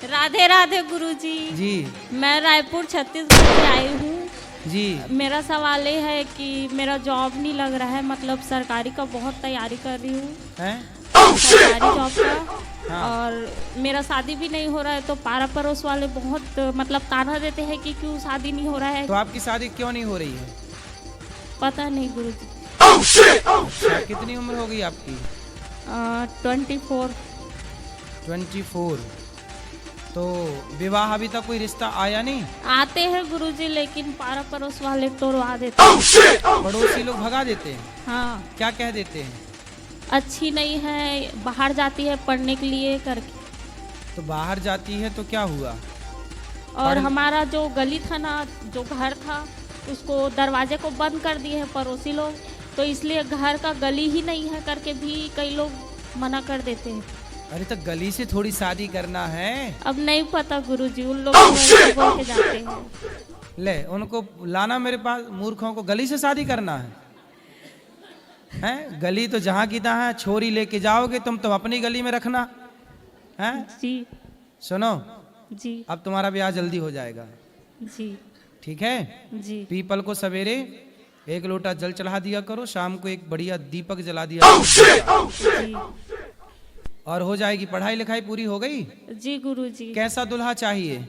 राधे राधे गुरुजी। जी मैं रायपुर छत्तीसगढ़ से आई हूँ। जी। मेरा सवाल ये है कि मेरा जॉब नहीं लग रहा है, मतलब सरकारी का बहुत तैयारी कर रही हूँ, हैं? सरकारी जॉब का। हाँ। और मेरा शादी भी नहीं हो रहा है, तो पारा पड़ोस वाले बहुत मतलब ताना देते हैं कि क्यों शादी नहीं हो रहा है। तो आपकी शादी क्यों नहीं हो रही है? पता नहीं गुरुजी। अच्छा, कितनी उम्र हो गई आपकी? 24। 24। तो विवाह अभी तक कोई रिश्ता आया नहीं? आते हैं गुरुजी, लेकिन पारा पड़ोस वाले टोरवा देते हैं। पड़ोसी लोग भगा देते हैं? हाँ, क्या कह देते हैं? अच्छी नहीं है, बाहर जाती है पढ़ने के लिए करके। तो बाहर जाती है तो क्या हुआ? और हमारा जो गली था ना, जो घर था, उसको दरवाजे को बंद कर दिए हैं पड़ोसी लोग, तो इसलिए घर का गली ही नहीं है करके भी कई लोग मना कर देते हैं। अरे तो गली से थोड़ी शादी करना है। अब नहीं पता गुरुजी, उन लोग बोल के जाते हैं। ले उनको लाना मेरे पास, मूर्खों को गली से शादी करना है? हैं? गली तो जहाँ की तहाँ है, छोरी लेके जाओगे तुम तो अपनी गली में रखना है। जी सुनो, जी अब तुम्हारा ब्याह जल्दी हो जाएगा, जी ठीक है? जी पीपल को सवेरे 1 लोटा जल चढ़ा दिया करो, शाम को एक बढ़िया दीपक जला दिया करो। जी और हो जाएगी। पढ़ाई लिखाई पूरी हो गई? जी गुरुजी। कैसा दुल्हा चाहिए?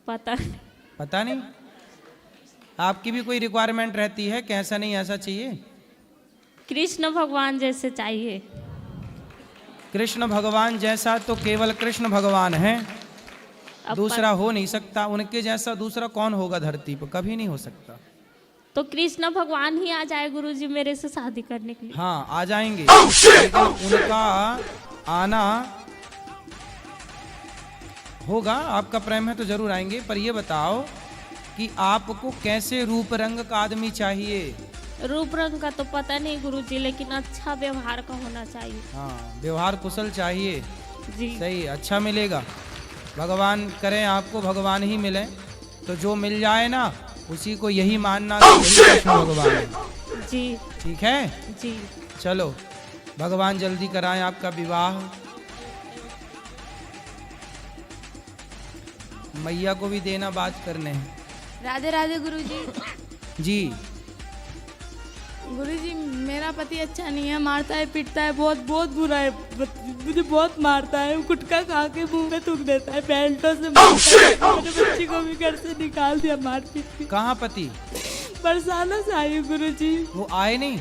पता नहीं। पता नहीं? आपकी भी कोई रिक्वायरमेंट रहती है, कैसा नहीं ऐसा चाहिए? कृष्ण भगवान जैसे चाहिए। कृष्ण भगवान जैसा तो केवल कृष्ण भगवान है, दूसरा हो नहीं सकता। उनके जैसा दूसरा कौन होगा धरती पर? कभी नहीं हो सकता। तो कृष्ण भगवान ही आ जाए गुरुजी मेरे से शादी करने के लिए। हाँ आ जाएंगे, लेकिन उनका आना होगा। आपका प्रेम है तो जरूर आएंगे। पर ये बताओ कि आपको कैसे रूप रंग का आदमी चाहिए? रूप रंग का तो पता नहीं गुरुजी, लेकिन अच्छा व्यवहार का होना चाहिए। हाँ, व्यवहार कुशल चाहिए। जी सही, अच्छा मिलेगा। भगवान करें आपको भगवान ही मिले, तो जो मिल जाए ना उसी को यही मानना कि यही कृष्ण भगवान है। जी ठीक है? जी चलो भगवान जल्दी कराएं आपका विवाह। मैया को भी देना, बात करने हैं। राधे राधे गुरुजी। जी गुरुजी मेरा पति अच्छा नहीं है, मारता है पीटता है, बहुत बहुत बुरा है, मुझे बहुत मारता है। गुटखा खा के मुंह में थूक देता है, बेल्टों से मारता है। मेरे बच्ची को भी घर से निकाल दिया मार पीट के। कहाँ पति? बरसाना से आई हूँ गुरुजी। वो आए नहीं?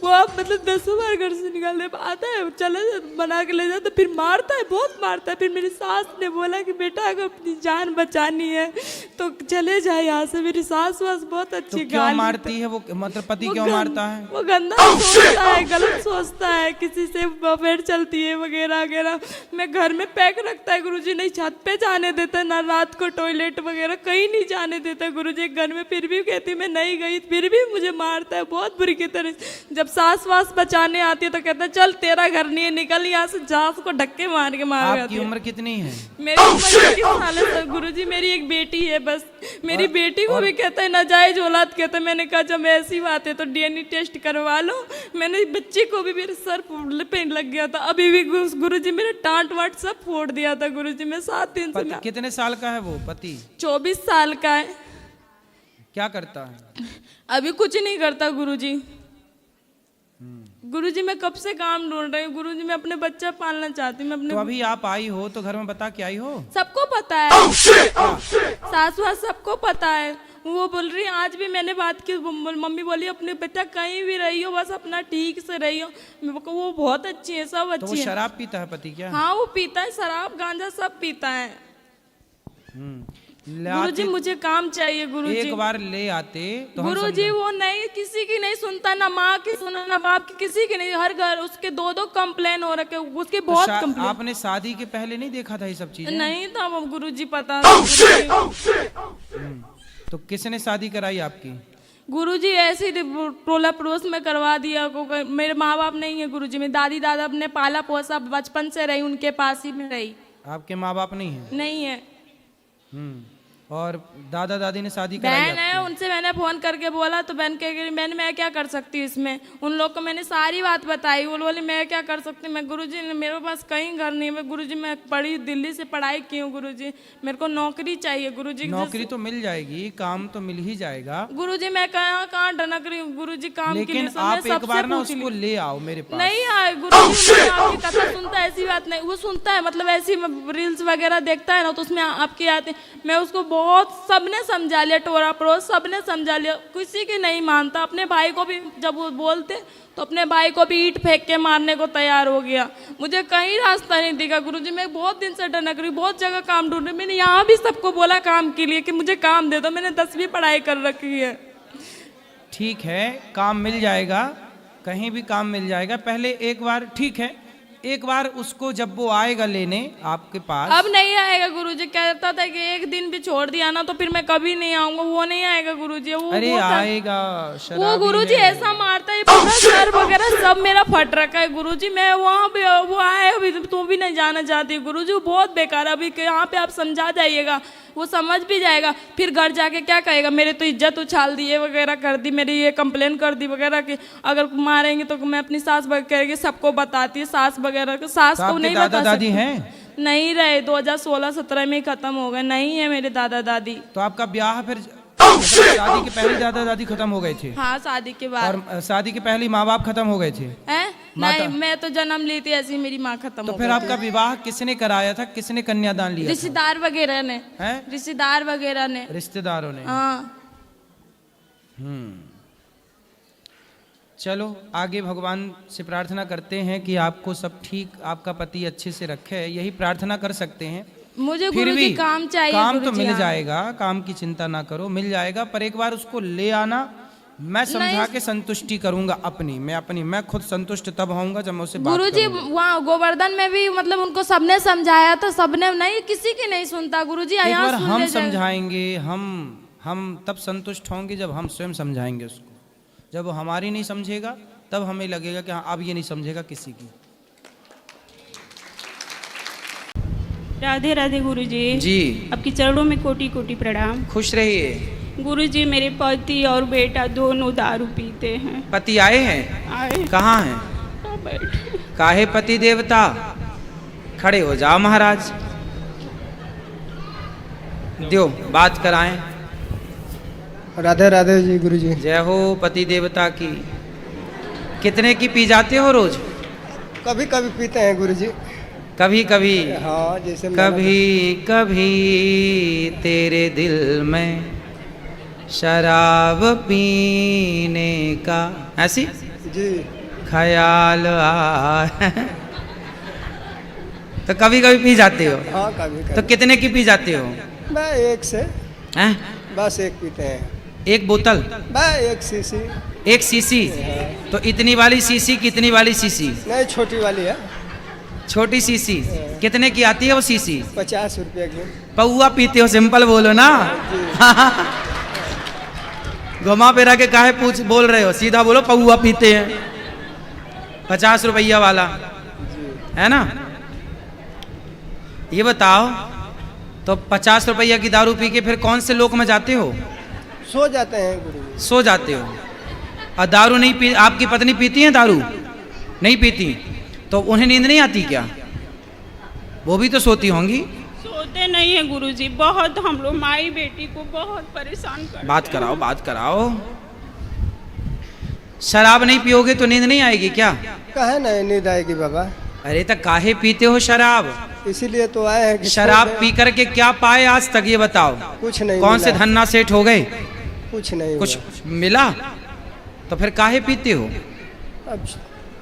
वो आप मतलब 10 बार घर से निकालने आता है, चले बना के ले जाता, फिर मारता है, बहुत मारता है। फिर मेरी सास ने बोला कि बेटा अगर अपनी जान बचानी है तो चले जाए यहाँ से। मेरी सास वास बहुत तो अच्छी क्यों गाली मारती है वो? मतलब पति क्यों मारता है? वो गंदा सोचता है, गलत सोचता है, किसी से अफेयर चलती है वगैरह वगैरह। मैं घर में पैक रखता है गुरुजी, नहीं छत पे जाने देता, ना रात को टॉयलेट वगैरह कहीं नहीं जाने देता गुरुजी। घर में फिर भी कहती मैं नहीं गई, फिर भी मुझे मारता है बहुत बुरी की तरह। जब सास वास बचाने आती है तो कहता है चल तेरा घर नहीं है, निकल यहाँ से जा। उसको धक्के मार के मार आपकी उम्र कितनी है? मेरी उम्र 21 साल है गुरुजी। मेरी एक बेटी है बस। मेरी बेटी को भी कहता है नाजायज औलाद कहता है। मैंने कहा जब ऐसी बात है तो डीएनए टेस्ट करवा लो। मैंने बच्ची को भी मेरे सर पे लग गया था, अभी भी गुरुजी मेरे टांट वाट सब फोड़ दिया था गुरुजी। मैं 7 दिन से। कितने साल का है वो पति? 24 साल का है। क्या करता है? अभी कुछ नहीं करता गुरुजी। गुरुजी मैं कब से काम ढूंढ रही हूँ गुरुजी। मैं अपने बच्चा पालना चाहती हूँ। मैं अपने तो अभी आप आई हो तो घर में बता के आई हो? सबको पता है, सास वास सबको पता है। वो बोल रही आज भी मैंने बात की, मम्मी बोली अपने बेटा कहीं भी रही हो बस अपना ठीक से रही हो। वो बहुत अच्छी है, सब तो वो अच्छी है। शराब पीता है पति क्या? हाँ वो पीता है, शराब गांजा सब पीता है। गुरुजी मुझे काम चाहिए गुरुजी। एक बार ले आते तो हम गुरुजी वो नहीं, किसी की नहीं सुनता, ना माँ की सुना ना बाप की, किसी की नहीं। हर घर उसके 2-2 कंप्लेन हो रखे, उसके बहुत कंप्लेन। आपने शादी के पहले नहीं देखा था ये सब चीजें? नहीं था वो गुरुजी, पता तो किसने शादी कराई आपकी? गुरुजी ऐसे ही टोला पड़ोस में करवा दिया। मेरे माँ बाप नहीं है गुरुजी। मेरी दादी दादा अपने पाला पोसा, बचपन से रही उनके पास ही में रही। आपके माँ बाप नहीं है? नहीं है। और दादा दादी ने शादी कराई बहन है, आपकी? उनसे मैंने फोन करके बोला तो बहन कह रही बहन मैं क्या कर सकती हूँ इसमें। उन लोग को मैंने सारी बात बताई, वो बोली मैं क्या कर सकती हूँ। मैं गुरुजी मेरे पास कहीं घर नहीं है गुरुजी, मैं पढ़ी दिल्ली से पढ़ाई की हूँ गुरुजी, मेरे को नौकरी चाहिए गुरुजी। नौकरी तो मिल जाएगी, काम तो मिल ही जाएगा, गुरुजी मैं कहाँ ढनक रही हूँ गुरुजी काम के लेकिन लिए। आप एक बार ना उसको ले आओ मेरे पास। नहीं आए गुरुजी, आपकी कथा सुनता है, ऐसी बात नहीं, वो सुनता है मतलब ऐसी रील्स वगैरह देखता है ना, तो उसमें आपकी आते हैं। मैं उसको बहुत सबने समझा लिया, टोरा पड़ोस सबने समझा लिया, किसी की नहीं मानता। अपने भाई को भी जब वो बोलते तो अपने भाई को भी ईंट फेंक के मारने को तैयार हो गया। मुझे कहीं रास्ता नहीं दिखा गुरुजी, मैं बहुत दिन से डनक रही, बहुत जगह काम ढूंढ रही। मैंने यहाँ भी सबको बोला काम के लिए कि मुझे काम दे दो, मैंने 10वीं पढ़ाई कर रखी है। ठीक है, काम मिल जाएगा, कहीं भी काम मिल जाएगा। पहले एक बार, ठीक है, एक बार उसको जब वो आएगा लेने आपके पास। अब नहीं आएगा गुरुजी, कहता था कि एक दिन भी छोड़ दिया ना तो फिर मैं कभी नहीं आऊंगा। वो नहीं आएगा गुरुजी, वो अरे आएगा, वो गुरुजी ऐसा मारता है, पूरा सर वगैरह सब मेरा फट रखा है गुरुजी। मैं वहाँ पे वो आए अभी तो भी नहीं जाना चाहती गुरुजी, वो बहुत बेकार है। अभी यहाँ पे आप समझा जाइएगा, वो समझ भी जाएगा। फिर घर जाके क्या कहेगा, मेरे तो इज्जत उछाल दी, ये वगैरह कर दी, मेरी ये कंप्लेन कर दी वगैरह की। अगर मारेंगे तो मैं अपनी सास वगैरह सबको बताती है, सास वगैरह को। सास को नहीं दादा बता दादी सकती। हैं? नहीं रहे, 2016-17 में ही खत्म हो गए, नहीं है मेरे दादा दादी। तो आपका ब्याह फिर शादी के पहले दादा दादी खत्म हो गए थे? हाँ शादी के बाद। और शादी के पहले माँ बाप खत्म हो गए थे? हैं? नहीं, मैं तो जन्म ली थी ऐसी, मेरी माँ खत्म तो हो फिर गई आपका विवाह किसने कराया था, किसने कन्यादान लिया था? रिश्तेदार वगैरह ने। हैं? रिश्तेदार वगैरह ने, रिश्तेदारों ने। हाँ। चलो आगे भगवान से प्रार्थना करते हैं कि आपको सब ठीक, आपका पति अच्छे से रखे, यही प्रार्थना कर सकते हैं। मुझे फिर गुरुजी भी काम चाहिए। काम तो गुरुजी, मिल हाँ। जाएगा, काम की चिंता ना करो, मिल जाएगा। पर एक बार उसको ले आना, मैं समझा के संतुष्टि करूंगा अपनी, मैं खुद संतुष्ट तब होऊंगा जब मैं उसे बात गुरुजी करूंगा। वहाँ गोवर्धन में भी मतलब उनको सबने समझाया था, सबने नहीं, किसी की नहीं सुनता गुरुजी। एक यहाँ बार सुन हम ले जाए। समझाएंगे, हम तब संतुष्ट होंगे जब हम स्वयं समझाएंगे उसको। जब वो हमारी नहीं समझेगा तब हमें लगेगा कि हाँ अब ये नहीं समझेगा किसी की। राधे राधे गुरुजी। जी, आपके चरणों में कोटि कोटि प्रणाम। खुश रहिए। गुरुजी मेरे पति और बेटा दोनों दारू पीते हैं। पति आए हैं? आए कहाँ हैं? तो बैठे। काहे पति देवता, खड़े हो जाओ महाराज, दो बात कराएं। राधे राधे जी गुरुजी। जय हो पति देवता की। कितने की पी जाते हो रोज? कभी कभी पीते हैं गुरुजी। कभी कभी? हाँ, जैसे कभी कभी तेरे दिल में शराब पीने का ऐसी जी ख्याल आए। तो कभी कभी पी जाते हो? हाँ कभी तो कभी। कितने की पी जाते हो? मैं एक से हैं? बस एक पीते हैं। एक बोतल? मैं एक सीसी। एक सीसी? तो इतनी वाली सीसी की इतनी वाली सीसी? नहीं, छोटी वाली है। छोटी सीसी कितने की आती है वो सीसी? 50 रुपये की। पौआ पीते हो? सिंपल बोलो ना। घुमा फिरा के काहे पूछ बोल रहे हो, सीधा बोलो पौआ पीते हैं। 50 रुपया वाला है ना। ये बताओ, तो 50 रुपया की दारू पी के फिर कौन से लोक में जाते हो? सो जाते हैं गुरुजी। सो जाते हो। और दारू नहीं पी, आपकी पत्नी पीती है दारू? नहीं पीती, तो उन्हें नींद नहीं आती क्या? वो भी तो सोती होंगी। सोते नहीं है गुरुजी, बहुत हम लोग माई बेटी को बहुत परेशान कर। बात कराओ, बात कराओ। शराब नहीं पियोगे तो नींद नहीं आएगी क्या? कहे नहीं नींद आएगी बाबा। अरे तो काहे पीते हो शराब? इसीलिए तो आए हैं कि शराब छोड़ पी करके क्या पाए आज तक, ये बताओ। दें। कुछ नहीं कौन से मिला। धन्ना सेठ हो गए? कुछ नहीं कुछ हुआ। मिला? तो फिर काहे पीते हो? अब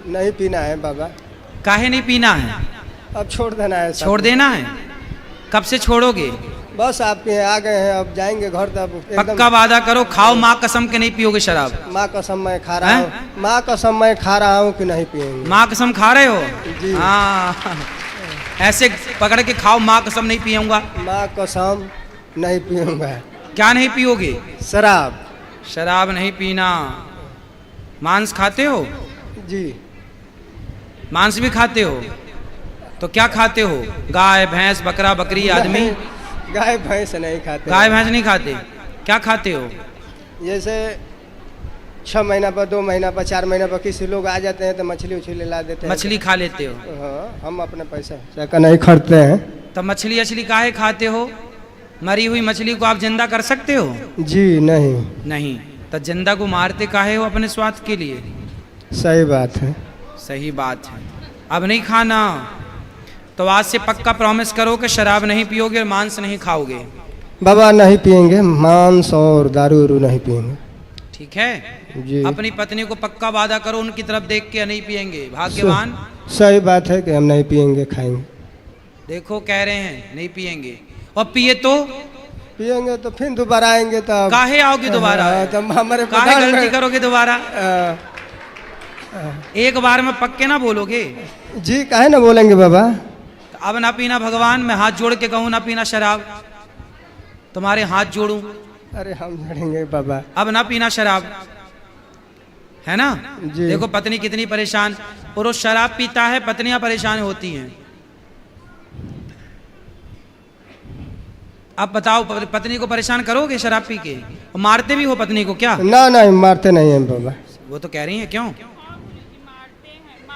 नहीं पीना है बाबा। काहे नहीं पीना है? अब छोड़ देना है सब। छोड़ देना है? कब से छोड़ोगे? बस आपके यहाँ आ गए हैं, अब जाएंगे घर तब एकदम। पक्का वादा करो, खाओ माँ कसम के नहीं पियोगे शराब। माँ कसम मैं खा रहा हैं? हूँ, माँ कसम मैं खा रहा हूँ कि नहीं पिएंगे। माँ कसम खा रहे हो? जी। हाँ, ऐसे पकड़ के खाओ, माँ कसम नहीं पियूंगा। माँ कसम नहीं पीऊंगा। क्या नहीं पियोगे? शराब। शराब नहीं पीना। मांस खाते हो? जी। मांस भी खाते हो? तो क्या खाते हो? गाय भैंस बकरा बकरी आदमी? गाय भैंस नहीं खाते। गाय भैंस नहीं खाते, क्या खाते हो? जैसे 6 महीना पर, 2 महीना पर, 4 महीना पर किसी लोग आ जाते हैं तो मछली उछली ला देते हैं। मछली खा लेते हो? हाँ, हम अपने पैसा का नहीं खरीदते हैं। तब मछली अछली काहे खाते हो? मरी हुई मछली को आप जिंदा कर सकते हो? जी नहीं। नहीं। तो जिंदा को मारते काहे हो? अपने स्वार्थ के लिए। सही बात है। सही बात है। अब नहीं खाना। तो आज से पक्का प्रॉमिस करो कि शराब नहीं पियोगे और मांस नहीं खाओगे। बाबा नहीं पियेंगे, मांस और दारू उरू नहीं पियेंगे। ठीक है जी। अपनी पत्नी को पक्का वादा करो, उनकी तरफ देख के नहीं पियेंगे। भाग्यवान। सही बात है कि हम नहीं पियेंगे, खाएंगे। देखो कह रहे हैं नहीं पियेंगे, और पिए तो पियेंगे तो फिर दोबारा आएंगे। तो काहे आओगे दोबारा? तो हमारे काहे प्रधान गलती में- करोगे दोबारा? एक बार में पक्के ना बोलोगे? जी काहे ना बोलेंगे बाबा। तो अब ना पीना भगवान, मैं हाथ जोड़ के कहूँ ना पीना शराब, तुम्हारे हाथ जोड़ूं, अरे हम लड़ेंगे बाबा। अब ना पीना शराब, है ना? जी। देखो पत्नी कितनी परेशान। पुरुष शराब पीता है, पत्नियां परेशान होती हैं। अब बताओ पत्नी को परेशान करोगे शराब पी के? और मारते भी हो पत्नी को क्या? ना नहीं मारते नहीं हैं बाबा। वो तो कह रही हैं क्यों?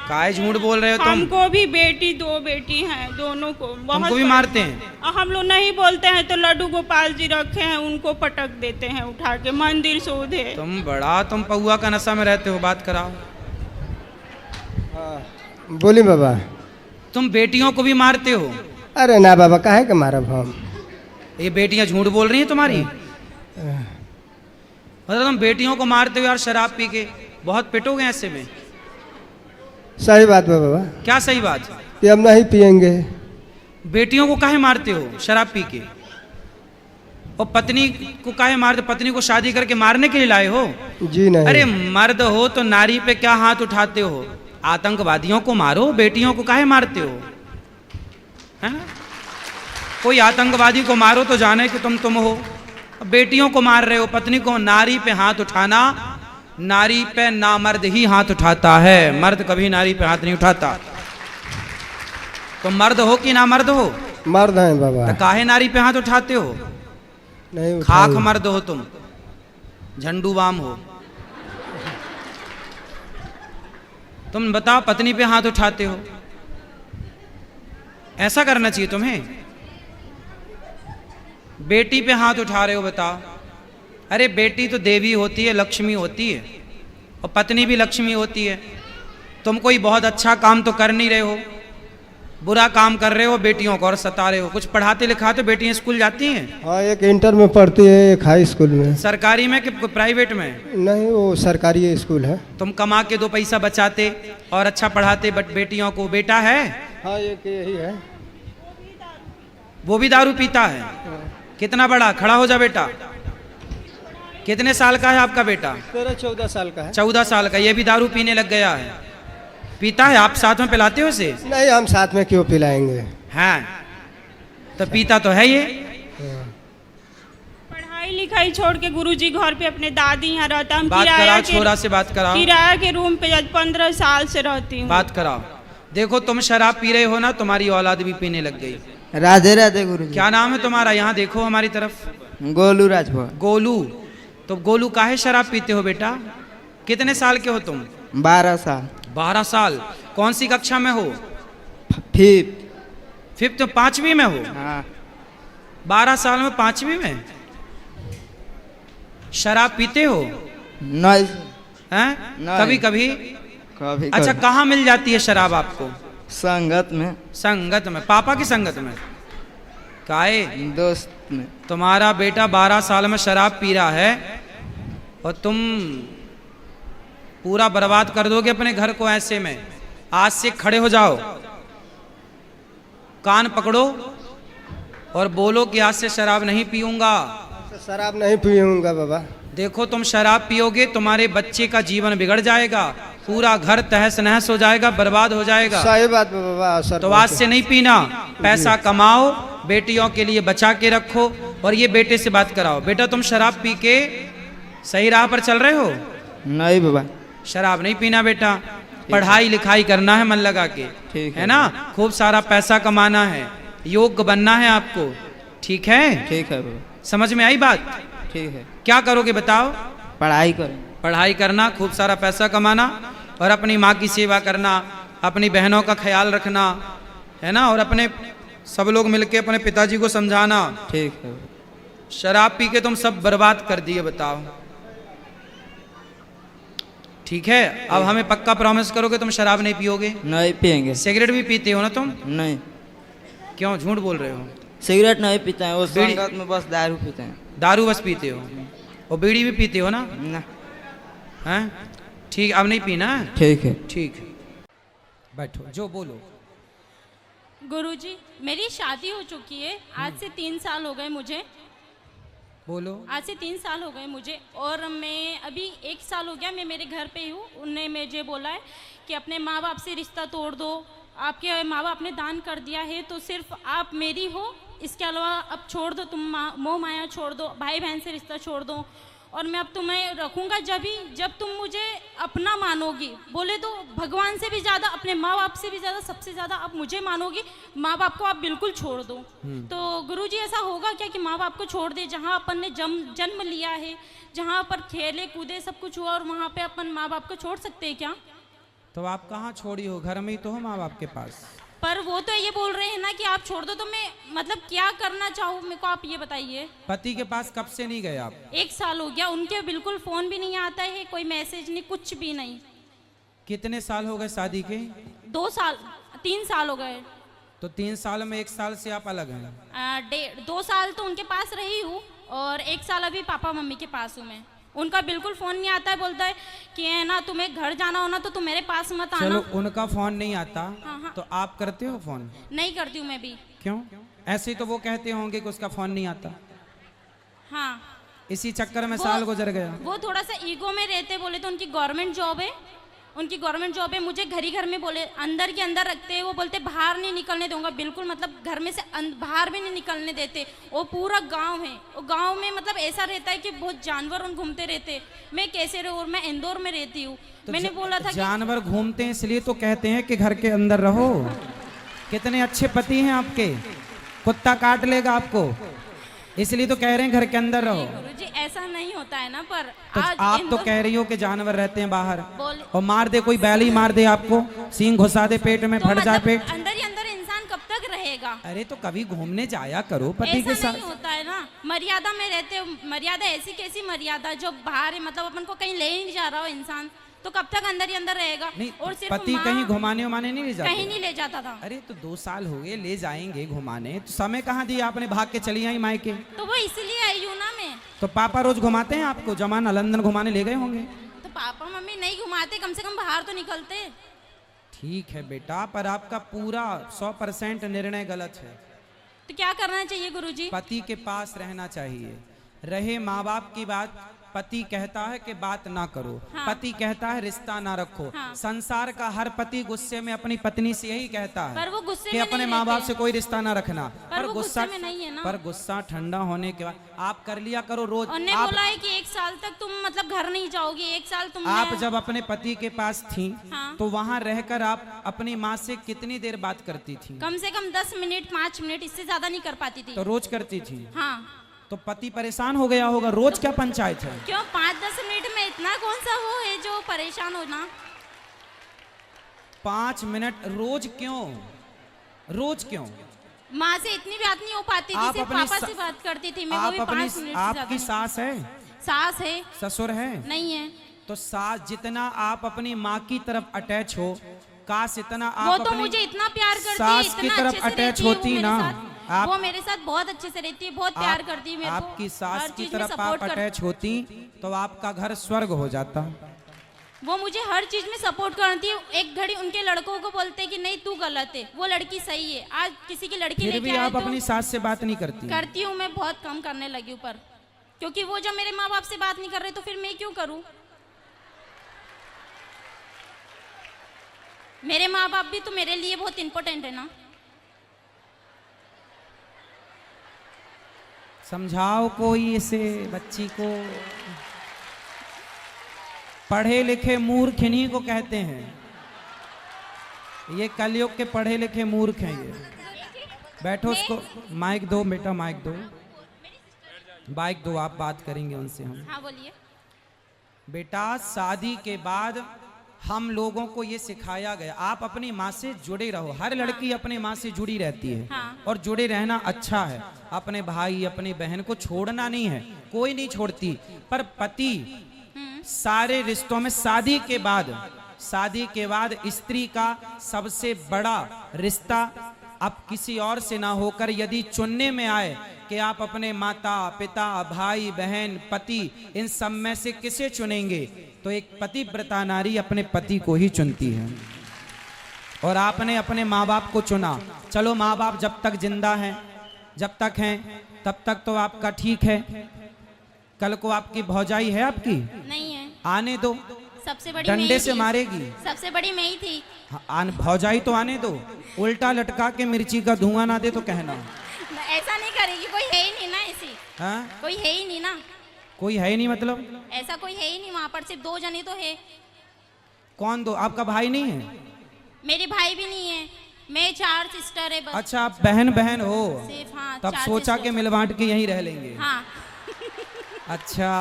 काहे झूठ बोल रहे हो तुम? हमको भी बेटी, 2 बेटी हैं, दोनों को बहुत तुमको भी मारते हैं? और हम लोग नहीं बोलते हैं तो लड्डू गोपाल जी रखे हैं, उनको पटक देते हैं उठा के, मंदिर सोधे। तुम पौआ का नशा में रहते हो। बात कराओ। बोली बाबा। तुम बेटियों को भी मारते हो? अरे ना बाबा, काहे के मारब हम। ये बेटियां झूठ बोल रही हैं तुम्हारी? मतलब तुम बेटियों को मारते हो यार शराब पी के? बहुत पिटोगे ऐसे में। सही बात है बाबा क्या सही बात? कि हम नहीं पियेंगे। बेटियों को काहे मारते हो शराब पी के? और पत्नी को काहे मारते? पत्नी को शादी करके मारने के लिए लाए हो? जी नहीं। अरे मर्द हो तो नारी पे क्या हाथ उठाते हो? आतंकवादियों को मारो, बेटियों को काहे मारते हो? है ना? कोई आतंकवादी को मारो तो जाने कि तुम हो। बेटियों को मार रहे हो, पत्नी को। नारी पे हाथ उठाना, नारी पे नामर्द ही हाथ उठाता है, मर्द कभी नारी पे हाथ नहीं उठाता। तुम मर्द हो कि नामर्द हो? मर्द हैं बाबा। तो काहे नारी पे हाथ उठाते हो? नहीं खाक उठाएंगे। मर्द हो तुम, झंडू बाम हो। तुम बताओ पत्नी पे हाथ उठाते हो? ऐसा करना चाहिए तुम्हें। बेटी पे हाथ उठा रहे हो, बताओ। अरे बेटी तो देवी होती है, लक्ष्मी होती है, और पत्नी भी लक्ष्मी होती है। तुम कोई बहुत अच्छा काम तो कर नहीं रहे हो, बुरा काम कर रहे हो, बेटियों को और सता रहे हो। कुछ पढ़ाते लिखाते बेटियां स्कूल जाती हैं? हाँ, एक इंटर में पढ़ती है, एक हाई स्कूल में। सरकारी में कि प्राइवेट में? नहीं, वो सरकारी स्कूल है। तुम कमा के 2 पैसा बचाते और अच्छा पढ़ाते, बट बेटियों को। बेटा है? हाँ, एक यही है। वो भी दारू पीता है? कितना बड़ा? खड़ा हो जा बेटा। कितने साल का है आपका बेटा? 13-14 साल का है। 14 साल का। ये भी दारू पीने लग गया है? पीता है? आप साथ में पिलाते हो इसे? नहीं, हम साथ में क्यों पिलाएंगे। हाँ, तो पीता तो है ये। पढ़ाई लिखाई छोड़ के गुरुजी घर पे अपने दादी यहाँ रहता। हम बात कराओ, छोरा से बात कराओ। किराया के रूम पे 15 साल से रहती हूँ। बात कराओ। देखो तुम शराब पी रहे हो ना, तुम्हारी औलाद भी पीने लग गई। राधे राधे गुरु। क्या नाम है तुम्हारा? यहाँ देखो हमारी तरफ। गोलू राजभर। गोलू। तो गोलू काहे शराब पीते हो बेटा? कितने साल के हो तुम? 12 साल। 12 साल। कौन सी कक्षा में हो? 5th। तो 5वीं में हो? हाँ। 12 साल में 5वीं में शराब पीते हो? नहीं। हैं? नहीं। कभी कभी? कभी अच्छा, कभी। कहाँ मिल जाती है शराब आपको? संगत में। संगत में? पापा की संगत में? काहे? दोस्त में। तुम्हारा बेटा 12 साल में शराब पी रहा है और तुम पूरा बर्बाद कर दोगे अपने घर को ऐसे में। आज से खड़े हो जाओ, कान पकड़ो और बोलो कि आज से शराब नहीं पीऊंगा। शराब नहीं पीऊंगा बाबा। देखो तुम शराब पियोगे, तुम्हारे बच्चे का जीवन बिगड़ जाएगा, पूरा घर तहस नहस हो जाएगा, बर्बाद हो जाएगा। सही बात बाबा। सर तो आज से नहीं पीना। पैसा कमाओ, बेटियों के लिए बचा के रखो, और ये बेटे से बात कराओ। बेटा तुम शराब पी के सही राह पर चल रहे हो? नहीं बाबा। शराब नहीं पीना बेटा, पढ़ाई लिखाई करना है मन लगा के, ठीक है ना? खूब सारा पैसा कमाना है, योग्य बनना है आपको, ठीक है? ठीक है बाबा, समझ में आई बात? ठीक है। क्या करोगे बताओ? पढ़ाई करें। पढ़ाई करना, खूब सारा पैसा कमाना और अपनी माँ की सेवा करना, अपनी बहनों का ख्याल रखना, है ना, और अपने सब लोग मिलके अपने पिताजी को समझाना। ठीक है बाबा। शराब पी के तुम सब बर्बाद कर दिए, बताओ। ठीक है, अब हमें पक्का प्रॉमिस करोगे तुम शराब नहीं पियोगे? नहीं पियेंगे। सिगरेट भी पीते हो ना तुम? नहीं, क्यों झूठ बोल रहे हो? सिगरेट नहीं पीते हैं, वो बीड़ी- संगत में बस दारू पीते हैं। दारू बस पीते हो? और बीड़ी भी पीते हो ना? ना, हैं? ठीक, अब नहीं पीना है? ठीक है। ठीक है, बैठो, जो बोलो। गुरुजी, मेरी शादी हो चुकी है, आज से 3 साल हो गए मुझे। बोलो। आज से 3 साल हो गए मुझे, और मैं अभी 1 साल हो गया मैं मेरे घर पे ही हूँ। उनने मुझे बोला है कि अपने माँ बाप से रिश्ता तोड़ दो, आपके माँ बाप ने दान कर दिया है तो सिर्फ आप मेरी हो, इसके अलावा अब छोड़ दो, तुम मोह माया छोड़ दो, भाई बहन से रिश्ता छोड़ दो, और मैं अब तुम्हें रखूँगा जब तुम मुझे अपना मानोगी। बोले तो भगवान से भी ज़्यादा, अपने माँ बाप से भी ज़्यादा, सबसे ज़्यादा आप मुझे मानोगी। माँ बाप को आप बिल्कुल छोड़ दो। तो गुरुजी, ऐसा होगा क्या कि माँ बाप को छोड़ दे? जहाँ अपन ने जन्म लिया है, जहाँ पर खेले कूदे सब कुछ हुआ, और वहाँ पे अपन माँ बाप को छोड़ सकते हैं क्या? तो आप कहाँ छोड़ी हो? घर में ही तो हो माँ बाप के पास। पर वो तो ये बोल रहे हैं ना कि आप छोड़ दो, तो मैं मतलब क्या करना चाहूँ मेरे को, आप ये बताइए। पति के पास कब से नहीं गए आप? 1 साल हो गया, उनके बिल्कुल फोन भी नहीं आता है, कोई मैसेज नहीं, कुछ भी नहीं। कितने साल हो गए शादी के? 2 साल 3 साल हो गए। तो 3 साल में 1 साल से आप अलग हैं? 2 साल तो उनके पास रही हूँ, और 1 साल अभी पापा मम्मी के पास हूँ मैं। उनका बिल्कुल फोन नहीं आता है, बोलता है कि है ना, तुम्हें घर जाना हो ना तो तुम मेरे पास मत आना। चलो, उनका फोन नहीं आता, हाँ, हाँ। तो आप करते हो फोन? नहीं करती हूँ मैं भी। क्यों? ऐसे ही तो वो कहते होंगे कि उसका फोन नहीं आता। हाँ, इसी चक्कर में वो- साल गुजर गया। वो थोड़ा सा ईगो में रहते, बोले तो उनकी गवर्नमेंट जॉब है, उनकी गवर्नमेंट जॉब है। मुझे घर ही घर में बोले, अंदर के अंदर रखते हैं। वो बोलते बाहर नहीं निकलने दूंगा, बिल्कुल मतलब घर में से बाहर भी नहीं निकलने देते। वो पूरा गांव है, वो गांव में मतलब ऐसा रहता है कि बहुत जानवर उन घूमते रहते। मैं कैसे रहूँ? और मैं इंदौर में रहती हूँ। तो मैंने बोला था कि जानवर घूमते हैं इसलिए तो कहते हैं कि घर के अंदर रहो। कितने अच्छे पति हैं आपके, कुत्ता काट लेगा आपको, इसलिए तो कह रहे हैं घर के अंदर रहो। गुरुजी, ऐसा नहीं होता है ना। पर तो आज आप तो इंदौर कह रही हो कि जानवर रहते हैं बाहर, बोले और मार दे, कोई बैल ही मार दे आपको, सींग घुसा दे पेट में, तो फट जाए मतलब पेट। अंदर ही अंदर इंसान कब तक रहेगा? अरे तो कभी घूमने जाया करो पति के ऐसा साथ। नहीं होता है ना, मर्यादा में रहते हो। मर्यादा ऐसी कैसी मर्यादा जो बाहर है, मतलब अपन को कहीं ले ही नहीं जा रहा हो इंसान, तो कब तक अंदर ही अंदर रहेगा? नहीं, और सिर्फ पति माँ कहीं घुमाने उमाने नहीं ले जाते? कहीं नहीं ले जाता था। अरे तो 2 साल हो गए, ले जाएंगे घुमाने, तो समय कहाँ दिया आपने? भाग के चली आई मायके। तो वो इसलिए आई हूँ ना मैं। तो पापा रोज घुमाते हैं आपको? जमाना लंदन घुमाने ले गए होंगे। तो पापा मम्मी नहीं घुमाते, कम से कम बाहर तो निकलते। ठीक है बेटा, पर आपका पूरा 100% निर्णय गलत है। तो क्या करना चाहिए गुरुजी? पति के पास रहना चाहिए। रहे माँ बाप की बात, पति कहता है कि बात ना करो, हाँ। पति कहता है रिश्ता ना रखो। हाँ। संसार का हर पति गुस्से में अपनी पत्नी से यही कहता है पर वो गुस्से कि में अपने नहीं माँ बाप रहते। से कोई रिश्ता ना रखना। पर वो गुस्से में नहीं है ना। पर गुस्सा ठंडा होने के बाद आप कर लिया करो रोज। उन्होंने आप, बोला है कि 1 साल तक तुम मतलब घर नहीं जाओगी, 1 साल तुम आप जब अपने पति के पास थी, हाँ। तो वहाँ रहकर आप अपनी माँ से कितनी देर बात करती थी? कम से कम 10 मिनट 5 मिनट, इससे ज्यादा नहीं कर पाती थी। तो रोज करती थी। हाँ, तो पति परेशान हो गया होगा। रोज क्या पंचायत है? क्यों 5-10 मिनट में इतना कौन सा वो है जो परेशान होना? 5 मिनट रोज क्यों? रोज क्यों? माँ से इतनी बात नहीं हो पाती थी, आप सिर्फ अपनी पापा सा- से बात करती थी मैं, वो आप भी अपनी 5 मिनट से ज्यादा आपकी नहीं। सास है, सास है? ससुर है? नहीं है। तो सास जितना आप अपनी माँ की तरफ अटैच हो, काश इतना वो आप तो अपनी मुझे इतना प्यार करती है, सास इतना की तरफ अच्छे से अटैच रहती है वो होती मेरे ना। साथ। आप वो मेरे साथ बहुत अच्छे से रहती है, बहुत प्यार आप- करती है मेरे को। आपकी सास हर की चीज में तरफ सपोर्ट आप कर- अटैच होती तो आपका घर स्वर्ग हो जाता। वो मुझे हर चीज में सपोर्ट करती है। एक घड़ी उनके लड़कों को बोलते हैं कि नहीं तू गलत है, वो लड़की सही है। आज किसी की लड़की फिर लेके भी आए आप तो अपनी सास से बात नहीं करती? करती हूँ मैं, बहुत कम करने लगी हूँ। पर क्योंकि वो जब मेरे माँ बाप से बात नहीं कर रहे तो फिर मैं क्यों करूँ? मेरे माँ बाप भी तो मेरे लिए बहुत इंपॉर्टेंट है ना। समझाओ कोई इसे बच्ची को। पढ़े लिखे मूर्ख इन्हीं को कहते हैं। ये कलयुग के पढ़े लिखे मूर्ख हैं ये। बैठो, उसको माइक दो बेटा, माइक दो, माइक दो, आप बात करेंगे उनसे हम। हाँ बोलिए। बेटा शादी के बाद हम लोगों को ये सिखाया गया, आप अपनी माँ से जुड़े रहो। हर लड़की अपने माँ से जुड़ी रहती है, हाँ। और जुड़े रहना अच्छा है। अपने भाई अपनी बहन को छोड़ना नहीं है, कोई नहीं छोड़ती। पर पति सारे रिश्तों में शादी के बाद स्त्री का सबसे बड़ा रिश्ता अब किसी और से ना होकर यदि चुनने में आए कि आप अपने माता पिता भाई बहन पति इन सब में से किसे चुनेंगे, तो एक पतिव्रता नारी अपने पति को ही चुनती है। और आपने अपने माँ बाप को चुना। चलो माँ बाप जब तक जिंदा हैं, जब तक हैं तब तक तो आपका ठीक है। कल को आपकी भौजाई है आपकी, नहीं है, आने दो, सबसे बड़ी मैं डंडे ही से थी। मारेगी। सबसे बड़ी मैं ही थी। भौजाई तो आने दो, उल्टा लटका के मिर्ची का धुआं ना दे तो कहना। ऐसा नहीं करेगी, कोई है ही नहीं ना ऐसी। हाँ? कोई है ही नहीं ना, कोई है ही नहीं मतलब? ऐसा कोई है ही नहीं वहाँ पर, सिर्फ 2 जने तो है। कौन दो? आपका भाई नहीं है? मेरे भाई भी नहीं है, मैं 4 सिस्टर है बस। अच्छा, आप बहन बहन हो, सिर्फ हाँ, तब 4 सोचा सिस्टर। के मिल बांट के यहीं रह लेंगे। हाँ। अच्छा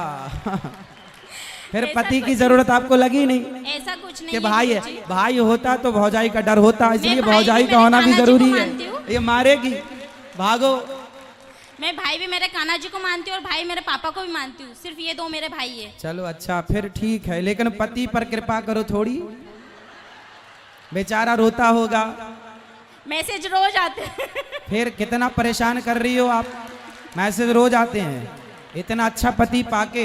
फिर ऐसा पति की कुछ- जरूरत आपको लगी नहीं ऐसा कुछ नहीं कि है भाई है? गुरुजी। भाई होता तो भौजाई का डर होता, इसलिए भाई भौजाई भी का मेरे होना भी कान्हा जी जरूरी को है। मानती हूँ। ये मारेगी, भागो। मैं भाई भी मेरे कान्हा जी को मानती हूँ और भाई मेरे पापा को भी मानती हूँ, सिर्फ ये 2 मेरे भाई है। चलो अच्छा, फिर ठीक है, लेकिन पति पर कृपा करो थोड़ी, बेचारा रोता होगा। मैसेज रोज आते हैं। फिर कितना परेशान कर रही हो आप, मैसेज रोज आते हैं। इतना अच्छा पति पाके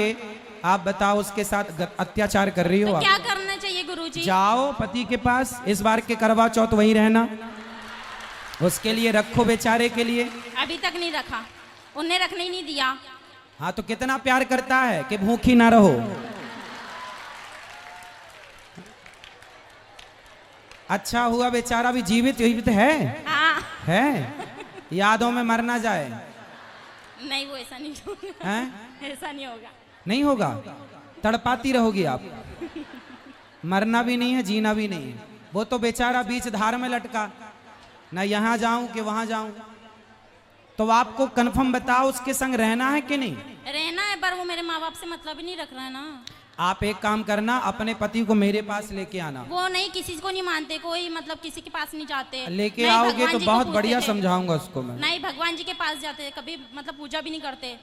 आप बताओ उसके साथ अत्याचार कर रही हो तो आप। क्या करना चाहिए गुरुजी? जाओ पति के पास, इस बार के करवा चौथ वहीं रहना, उसके लिए रखो बेचारे के लिए। अभी तक नहीं रखा, उन्हें रखने ही नहीं दिया। हाँ तो कितना प्यार करता है कि भूखी ना रहो। अच्छा हुआ बेचारा भी जीवित है, हाँ। है, यादों में मर ना जाए। नहीं, वो ऐसा नहीं होगा। हैं? ऐसा नहीं होगा। नहीं होगा, तड़पाती रहोगी आप। मरना भी नहीं है, जीना भी नहीं है। वो तो बेचारा बीच धार में लटका, ना यहाँ जाऊं कि वहां जाऊं। तो आपको कंफर्म बताओ उसके संग रहना है कि नहीं? रहना है, पर वो मेरे माँ बाप से मतलब ही नहीं रख रहा है ना। आप एक काम करना, अपने पति को मेरे पास लेके आना। वो नहीं, किसी को नहीं मानते, कोई मतलब किसी के पास नहीं जाते। लेके नहीं, आओगे भगवान तो जी को बहुत पूजते बढ़िया थे। समझाऊंगा उसको मैं। नहीं, भगवान जी के पास जाते, कभी मतलब पूजा भी नहीं करते।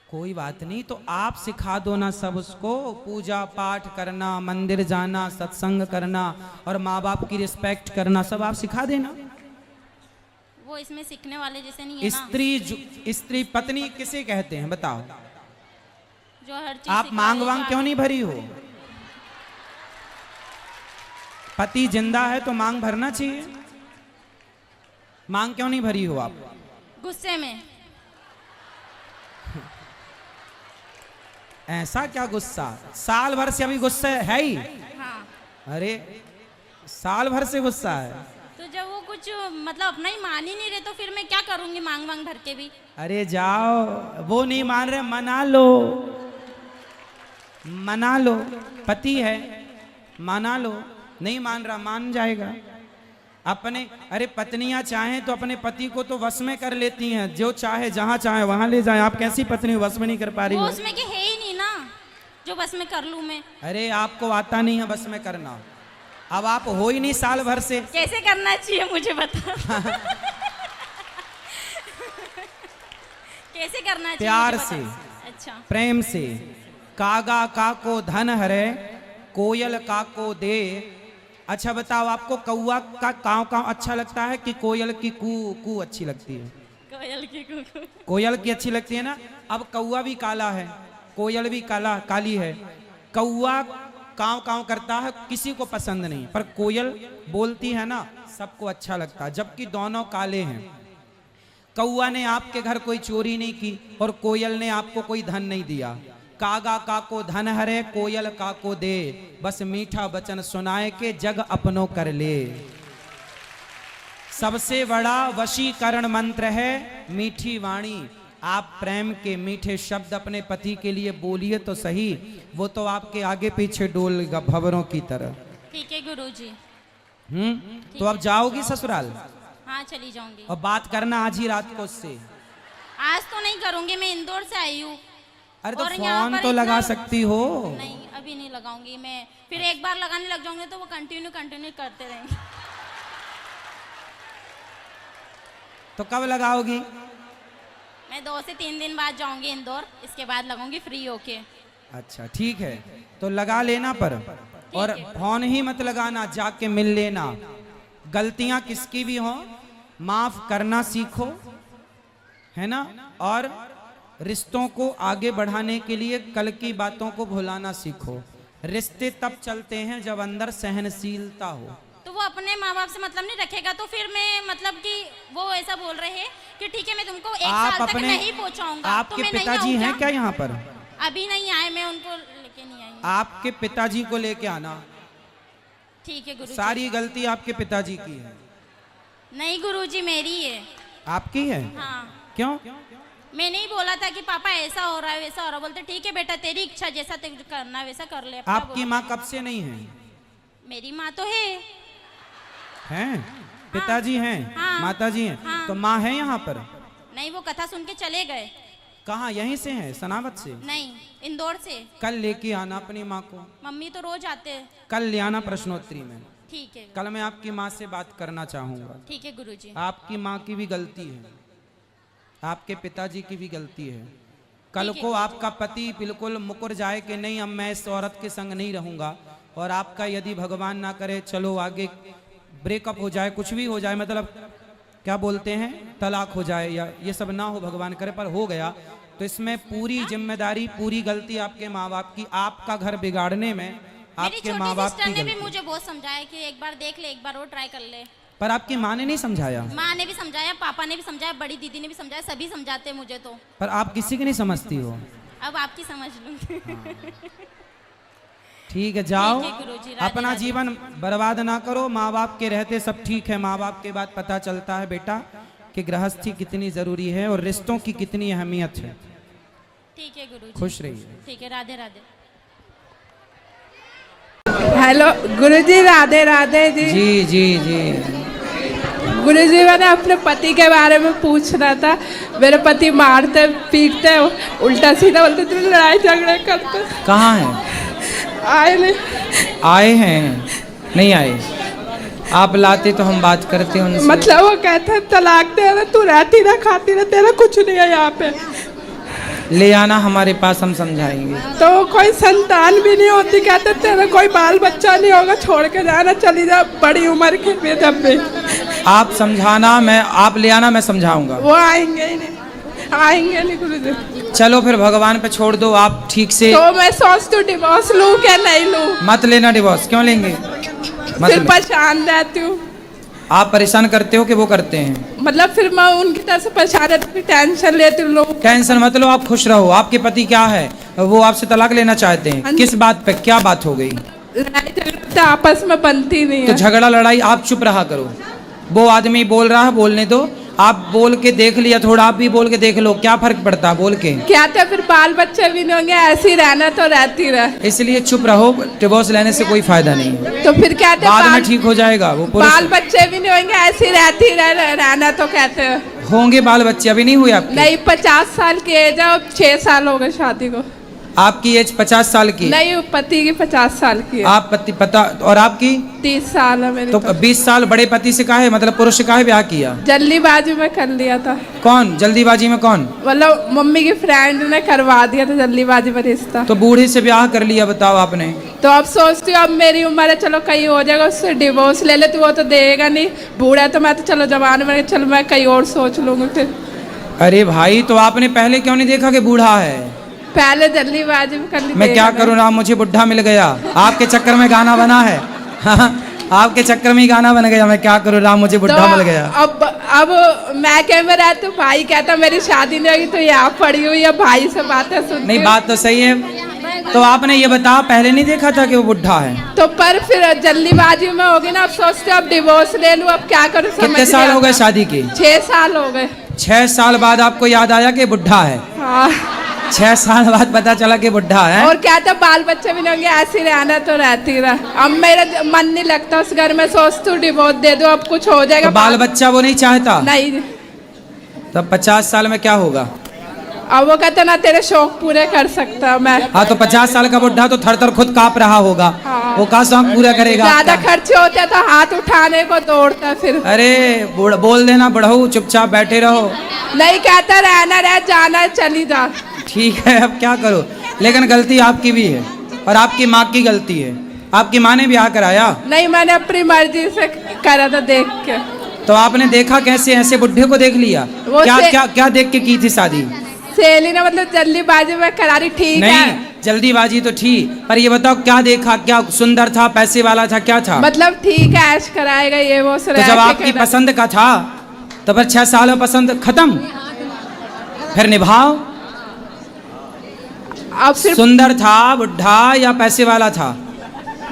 कोई बात नहीं, तो आप सिखा दो ना सब उसको, पूजा पाठ करना, मंदिर जाना, सत्संग करना और माँ बाप की रिस्पेक्ट करना, सब आप सिखा देना। वो इसमें सीखने वाले जैसे नहीं है ना। स्त्री पत्नी किसे कहते हैं बताओ? जो हर चीज आप सिखाएगा। मांग वांग क्यों नहीं भरी हो? पति जिंदा है तो मांग भरना चाहिए। मांग क्यों नहीं भरी हो आप? गुस्से में। ऐसा क्या गुस्सा? साल भर से अभी गुस्सा है ही। हाँ। अरे साल भर से गुस्सा है? तो जब वो कुछ मतलब अपना ही मान ही नहीं रहे तो फिर मैं क्या करूंगी मांग वांग भर के भी? अरे जाओ, वो नहीं मान रहे, मना लो, मना लो, पति है, मना लो। नहीं मान रहा, मान जाएगा। अपने अरे पत्नियां चाहें तो अपने पति को तो वश में कर लेती हैं, जो चाहे जहां चाहे वहां ले जाए। आप कैसी पत्नी वश में नहीं कर पा रही वो हो? उसमें के है ही नहीं ना, जो बस में कर लूं मैं। अरे आपको आता नहीं है बस में करना, अब आप हो ही नहीं साल भर से। कैसे करना चाहिए मुझे बता। कैसे करना चाहिए? प्यार मुझे से, बता। अच्छा। प्रेम से। कागा काको धन हरे, कोयल काको दे। अच्छा बताओ, आपको कौआ का काव काव अच्छा लगता है कि कोयल की कू कू अच्छी लगती है? कोयल की कुकू। कोयल की अच्छी लगती है ना। अब कौआ भी काला है, कोयल भी काली है। कौआ काव काव करता है, किसी को पसंद नहीं, पर कोयल बोलती है ना, सबको अच्छा लगता है, जबकि दोनों काले हैं। कौआ ने आपके घर कोई चोरी नहीं की और कोयल ने आपको कोई धन नहीं दिया। कागा काको धन हरे, कोयल काको दे, बस मीठा वचन सुनाए के जग अपनों कर ले। सबसे बड़ा वशीकरण मंत्र है मीठी वाणी। आप प्रेम के मीठे शब्द अपने पति के लिए बोलिए तो सही, वो तो आपके आगे पीछे डोलेगा भंवरों की तरह। ठीक है गुरुजी। तो अब जाओगी ससुराल? हाँ चली जाऊंगी। और बात करना आज ही रात को उससे। आज तो नहीं करूंगी, मैं इंदौर से आई हूँ। अरे तो और यहाँ फोन पर तो लगा इतना- सकती हो। नहीं अभी नहीं लगाऊंगी मैं, फिर एक बार लगाने लग जाऊंगी तो वो कंटिन्यू करते रहेंगे। तो कब लगाओगी? मैं 2 से 3 दिन बाद जाऊंगी इंदौर, इसके बाद लगाऊंगी फ्री होके। अच्छा ठीक है, तो लगा लेना पर, और फोन ही मत लगाना, जाके मिल लेना। गलतियां किसकी भी हो माफ करना सीखो, है ना। और रिश्तों को आगे बढ़ाने के लिए कल की बातों को भुलाना सीखो। रिश्ते तब चलते हैं जब अंदर सहनशीलता हो। तो वो अपने माँ बाप से मतलब नहीं रखेगा तो फिर मैं मतलब कि वो ऐसा बोल रहे हैं कि ठीक है मैं तुमको 1 साल तक नहीं पहुंचाऊंगा। आपके पिताजी हैं क्या यहाँ पर? अभी नहीं आए, मैं उनको लेके नहीं आई। आपके पिताजी को लेके आना। ठीक है गुरुजी। सारी गलती आपके पिताजी की है। नहीं गुरुजी मेरी है। आपकी है? हाँ। क्यों? मैं नहीं बोला था कि पापा ऐसा हो रहा है वैसा हो रहा है, बोलते ठीक है बेटा तेरी इच्छा, जैसा तुझे करना है वैसा कर ले। आपकी माँ कब से नहीं है? मेरी माँ तो है। हैं? पिताजी हैं? हाँ। माताजी हैं? हाँ। तो माँ है यहाँ पर? नहीं वो कथा सुन के चले गए। कहाँ? यहीं से हैं, सनावत से? नहीं इंदौर से। कल लेके आना अपनी माँ को। मम्मी तो रोज आते हैं। कल ले आना प्रश्नोत्तरी में। ठीक है। कल मैं आपकी माँ से बात करना चाहूंगा। ठीक है गुरुजी। आपकी माँ की भी गलती है, आपके पिताजी की भी गलती है। कल ठीक है। को आपका पति बिल्कुल मुकर जाए कि नहीं अब मैं इस औरत के संग नहीं रहूंगा, और आपका यदि भगवान ना करे चलो आगे ब्रेकअप हो जाए, कुछ भी हो जाए, मतलब क्या बोलते हैं तलाक हो जाए, या ये सब ना हो भगवान करे, पर हो गया तो इसमें पूरी जिम्मेदारी पूरी गलती आपके माँ बाप की। आपका घर बिगाड़ने में मेरी आपके छोटी माँ बाप सिस्टर की ने भी गलती। मुझे बहुत समझाया कि एक बार देख ले, एक बार और ट्राई कर ले। पर आपकी माँ ने नहीं समझाया? माँ ने भी समझाया, पापा ने भी समझाया, बड़ी दीदी ने भी समझाया, सभी समझाते हैं मुझे तो। पर आप किसी की नहीं समझती हो। अब आपकी समझ लूंगी। ठीक है, जाओ ठीक है गुरुजी, राधे अपना राधे। जीवन बर्बाद ना करो। माँ बाप के रहते सब ठीक है, माँ बाप के बाद पता चलता है बेटा कि गृहस्थी कितनी जरूरी है और रिश्तों की कितनी अहमियत है। ठीक है गुरुजी। खुश रहिए। ठीक है, राधे राधे। हेलो गुरुजी, राधे राधे जी। जी जी जी। गुरुजी मैंने अपने पति के बारे में पूछना था। मेरे पति मारते पीटते उल्टा सीधा बोलते, तुम लड़ाई झगड़े करते। कहाँ हैं? आए नहीं। आए हैं? नहीं आए? आप लाते तो हम बात करते हैं उनसे। मतलब वो कहते हैं तलाक दे रहा, तू रहती ना खाती ना, तेरा कुछ नहीं है यहाँ पे। ले आना हमारे पास, हम समझाएंगे। तो कोई संतान भी नहीं होती, कहते तेरा कोई बाल बच्चा नहीं होगा, छोड़ के जाना, चली जा बड़ी उम्र के में। जब भी आप समझाना, मैं आप ले आना, मैं समझाऊंगा। वो आएंगे ही नहीं, आएंगे नहीं गुरुजी। चलो फिर भगवान पे छोड़ दो, आप ठीक से। तो मैं सोचती हूँ डिवोर्स लूँ क्या नहीं लूँ। मत लेना डिवोर्स। क्यों लेंगे? मत फिर ले। परेशान रहती हूँ। आप परेशान करते हो कि वो करते हैं? मतलब फिर मैं उनकी तरफ से परेशान रहती हूँ, टेंशन लेती हूँ लोग। टेंशन मत लो, आप खुश रहो। आपके पति क्या है, वो आपसे तलाक लेना चाहते हैं? किस बात पे, क्या बात हो गई? लड़ाई झगड़ा आपस में बनती नहीं तो है। झगड़ा लड़ाई आप चुप रहा करो। वो आदमी बोल रहा है, बोलने दो। आप बोल के देख लिया, थोड़ा आप भी बोल के देख लो, क्या फर्क पड़ता है बोल के। क्या तो फिर बाल बच्चे भी नहीं होंगे, ऐसे ही रहना तो रहती रहे। इसलिए चुप रहो, डिवोर्स लेने से कोई फायदा नहीं है। तो फिर कहते बाद में ठीक हो जाएगा। वो बाल बच्चे भी नहीं होंगे, ऐसे ही रहती रहना तो कहते हैं। होंगे बाल बच्चे, अभी नहीं हुए आपके? नहीं 50 साल की एज है, अब 6 साल हो गए शादी को। आपकी एज 50 साल की? नहीं पति की 50 साल की है। आप पति पता, और आपकी? 30 साल है मेरी। तो 20 साल बड़े पति से काहे, मतलब पुरुष से काहे ब्याह किया? जल्दीबाजी में कर लिया था। कौन जल्दीबाजी में? कौन? मतलब मम्मी की फ्रेंड ने करवा दिया था जल्दीबाजी में रिश्ता। तो बूढ़ी से ब्याह कर लिया, बताओ आपने। तो अब सोचती हूँ अब मेरी उम्र है, चलो कहीं हो जाएगा, उससे डिवोर्स ले ले, तो वो तो देगा नहीं। बूढ़ा है तो मैं तो चलो जवान में, चलो मैं कहीं और सोच लूंगी फिर। अरे भाई, तो आपने पहले क्यों नहीं देखा कि बूढ़ा है? पहले जल्दीबाजी में कर ली। मैं क्या करूँ ना, मुझे बुढ़ा मिल गया। आपके चक्कर में गाना बना है। आपके चक्कर में ही गाना बन गया। मैं क्या करूँ राम, मुझे बुढ़ा मिल गया। अब मैं क्या में रहती हूँ, भाई कहता मेरी शादी नहीं होगी तो यहाँ पड़ी हुई है, भाई से बातें सुनती नहीं, हूँ। बात तो सही है। तो आपने ये बताओ, पहले नहीं देखा था कि वो बुढ़ा है? तो पर फिर जल्दीबाजी में होगी ना, अब सोचते अब डिवोर्स ले लूँ, अब क्या करूँ। कितने साल हो गए शादी के? 6 साल हो गए। 6 साल बाद आपको याद आया कि बुढ़ा है? हाँ। 6 साल बाद पता चला कि बुढ़ा है। और क्या था, बाल बच्चे भी नहीं होंगे, ऐसे रहना तो रहती रहा। अब मेरा मन नहीं लगता उस घर में, सोचती हूँ डिवोर्स दे दो, अब कुछ हो जाएगा। तो बाल बच्चा वो नहीं चाहता? नहीं। तब 50 साल में क्या होगा? अब वो कहते ना तेरे शौक पूरे कर सकता मैं। हाँ, तो 50 साल का बुढ़ा तो थर थर खुद कांप रहा होगा। हाँ। वो कहाँ शौक पूरा करेगा? ज्यादा खर्चे होते हैं तो हाथ उठाने को दौड़ता फिर। अरे बोल देना बढ़ऊ, चुपचाप बैठे रहो। नहीं, कहता रहना रह, जाना चली जा। ठीक है, अब क्या करो, लेकिन गलती आपकी भी है और आपकी माँ की गलती है। आपकी माँ ने ब्याह कराया? नहीं, मैंने अपनी मर्जी से करा था, देख के। तो आपने देखा कैसे? ऐसे बुढ़े को देख लिया? क्या क्या क्या देख के की थी शादी? सहेली ने मतलब जल्दीबाजी में करा रही। ठीक है, नहीं जल्दीबाजी तो ठीक, पर ये बताओ क्या देखा? क्या सुंदर था, पैसे वाला था, क्या था? मतलब ठीक है, ऐश कराएगा ये वो। तो जब आपकी पसंद का था तो फिर 6 साल में पसंद खत्म, फिर निभाओ। अब फिर सुंदर था बुढ़ा या पैसे वाला था?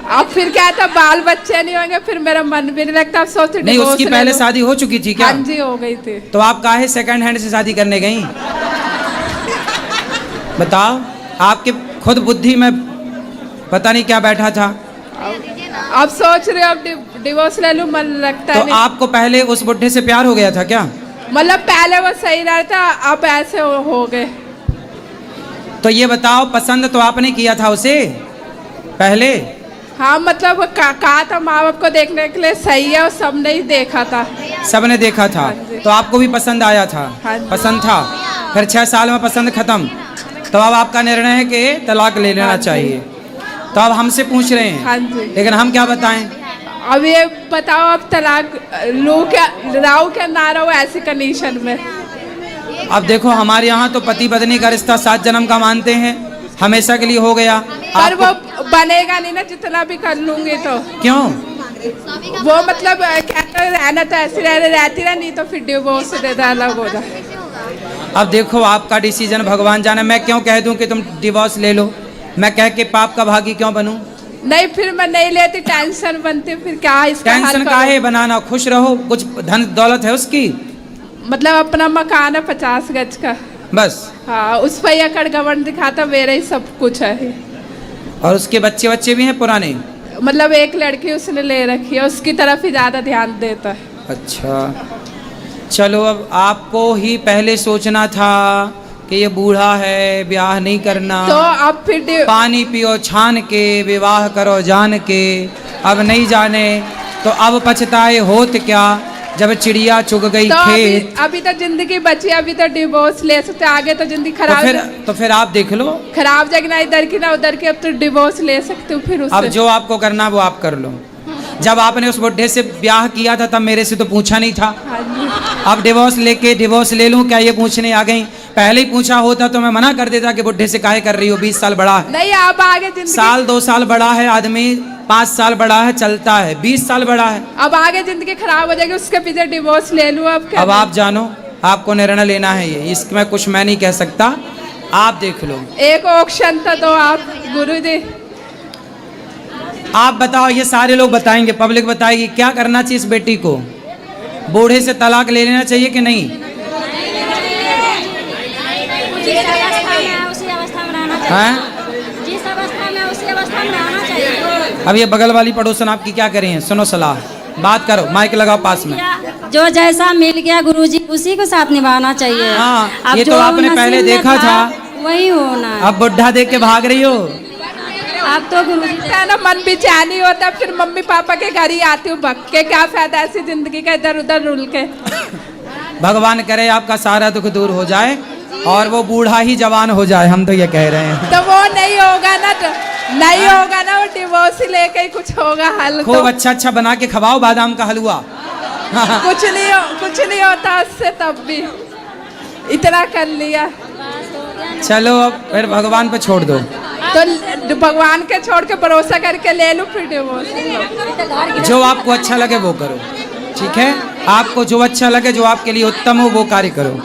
अब फिर क्या था, बाल बच्चे नहीं होंगे, फिर मेरा मन भी नहीं लगता। अब सोचते नहीं, उसकी पहले शादी हो चुकी थी क्या? हाँ जी, हो गई थी। तो आप काहे सेकंड हैंड से शादी करने गई? बताओ, आपके खुद बुद्धि में पता नहीं क्या बैठा था। अब सोच रहे हो अब डिवोर्स ले लूं, मन लगता तो नहीं। आपको पहले उस बुढ़े से प्यार हो गया था क्या? मतलब पहले वो सही रहता, अब ऐसे हो गए। तो ये बताओ, पसंद तो आपने किया था उसे पहले? हाँ, मतलब कहा था माँ बाप को देखने के लिए सही है, और सबने ही देखा था। सबने देखा था, तो आपको भी पसंद आया था? हाँ जी। पसंद था, फिर 6 साल में पसंद खत्म, तो अब आपका निर्णय है कि तलाक ले लेना चाहिए। तो अब हमसे पूछ रहे हैं, हाँ जी। लेकिन हम क्या बताएं? अब ये बताओ, अब तलाक लो क्या, राव क्या ना रहो ऐसी कंडीशन में? अब देखो, हमारे यहाँ तो पति पत्नी का रिश्ता 7 जन्म का मानते हैं, हमेशा के लिए हो गया। पर वो बनेगा नहीं ना, जितना भी कर लूंगी तो। क्यों? वो मतलब कहते रहना तो ऐसे रहती रह, नहीं तो फिर डिवोर्स दे दे, अलग हो जाए। अब देखो, आपका डिसीजन भगवान जाने। मैं क्यों कह दूं कि तुम डिवोर्स ले लो? मैं कह के पाप का भागी क्यों बनूं? नहीं, फिर मैं नहीं लेती, टेंशन बनती, फिर क्या इसका हल टेंशन करूं? काहे बनाना, खुश रहो। कुछ धन दौलत है उसकी? मतलब अपना मकान है 50 गज का, बस। हाँ, उस पर एकड़ गवर्न दिखाता, मेरा ही सब कुछ है। और उसके बच्चे भी हैं पुराने? मतलब एक लड़की उसने ले रखी है, उसकी तरफ ही ज्यादा ध्यान देता है। अच्छा, चलो, अब आपको ही पहले सोचना था कि ये बूढ़ा है, ब्याह नहीं करना। तो अब फिर पानी पियो छान के, विवाह करो जान के। अब नहीं जाने तो अब पछताए होत क्या, जब चिड़िया चुग गई तो खेत। अभी तो जिंदगी बची, अभी तो डिवोर्स ले सकते, आगे तो जिंदगी खराब तो फिर आप देख लो, खराब जाएगी ना, इधर की ना उधर की। अब तो डिवोर्स ले सकते हो फिर उससे। अब जो आपको करना वो आप कर लो। जब आपने उस बुढ़े से ब्याह किया था तब मेरे से तो पूछा नहीं था। हाँ जी। अब डिवोर्स ले लूं क्या, ये पूछने आ गई? पहले ही पूछा होता तो मैं मना कर देता कि बुढ़े से काहे कर रही हो, 20 साल बड़ा है। नहीं, अब आगे जिंदगी, साल 2 साल बड़ा है आदमी, 5 साल बड़ा है चलता है, 20 साल बड़ा है। अब आगे जिंदगी खराब हो जाएगी, उसके पीछे डिवोर्स ले लूं। अब क्या? अब आप जानो, आपको निर्णय लेना है ये, इसमें कुछ मैं नहीं कह सकता, आप देख लो। एक ऑप्शन था तो आप गुरुजी। आप बताओ, ये सारे लोग बताएंगे, पब्लिक बताएगी क्या करना चाहिए इस बेटी को? बूढ़े से तलाक ले लेना चाहिए कि नहीं? जिस अवस्था में है उसी अवस्था में रहना चाहिए। हैं? जिस अवस्था में है उसी अवस्था में रहना चाहिए। अब ये बगल वाली पड़ोसन आपकी क्या करें हैं? सुनो सलाह, बात करो, माइक लगाओ पास में। जो जैसा मिल गया गुरुजी उसी के साथ निभाना चाहिए। हाँ, अब ये जो तो आपने नसीब पहले में देखा था, वही होना है। अब बुढ़ा देख के भाग रही हो। अब तो गुरुजी ना मन बेचैनी होता, फिर मम्मी पापा के घर ही आती हूँ भग के, क्या फायदा ऐसी जिंदगी का इधर उधर रुल के। भगवान करे आपका सारा दुख दूर हो जाए और वो बूढ़ा ही जवान हो जाए, हम तो ये कह रहे हैं। तो वो नहीं होगा ना, नहीं होगा ना, वो डिवोर्स ही लेके ही कुछ होगा हल। खूब तो अच्छा बना के खवाओ बादाम का हलवा। कुछ नहीं होता उससे, तब भी इतना कर लिया। चलो, अब फिर भगवान पे छोड़ दो। तो भगवान के छोड़ के भरोसा करके ले लूं फिर डिवोर्स। जो आपको अच्छा लगे वो करो, ठीक है? आपको जो अच्छा लगे, जो आपके लिए उत्तम हो वो कार्य करो।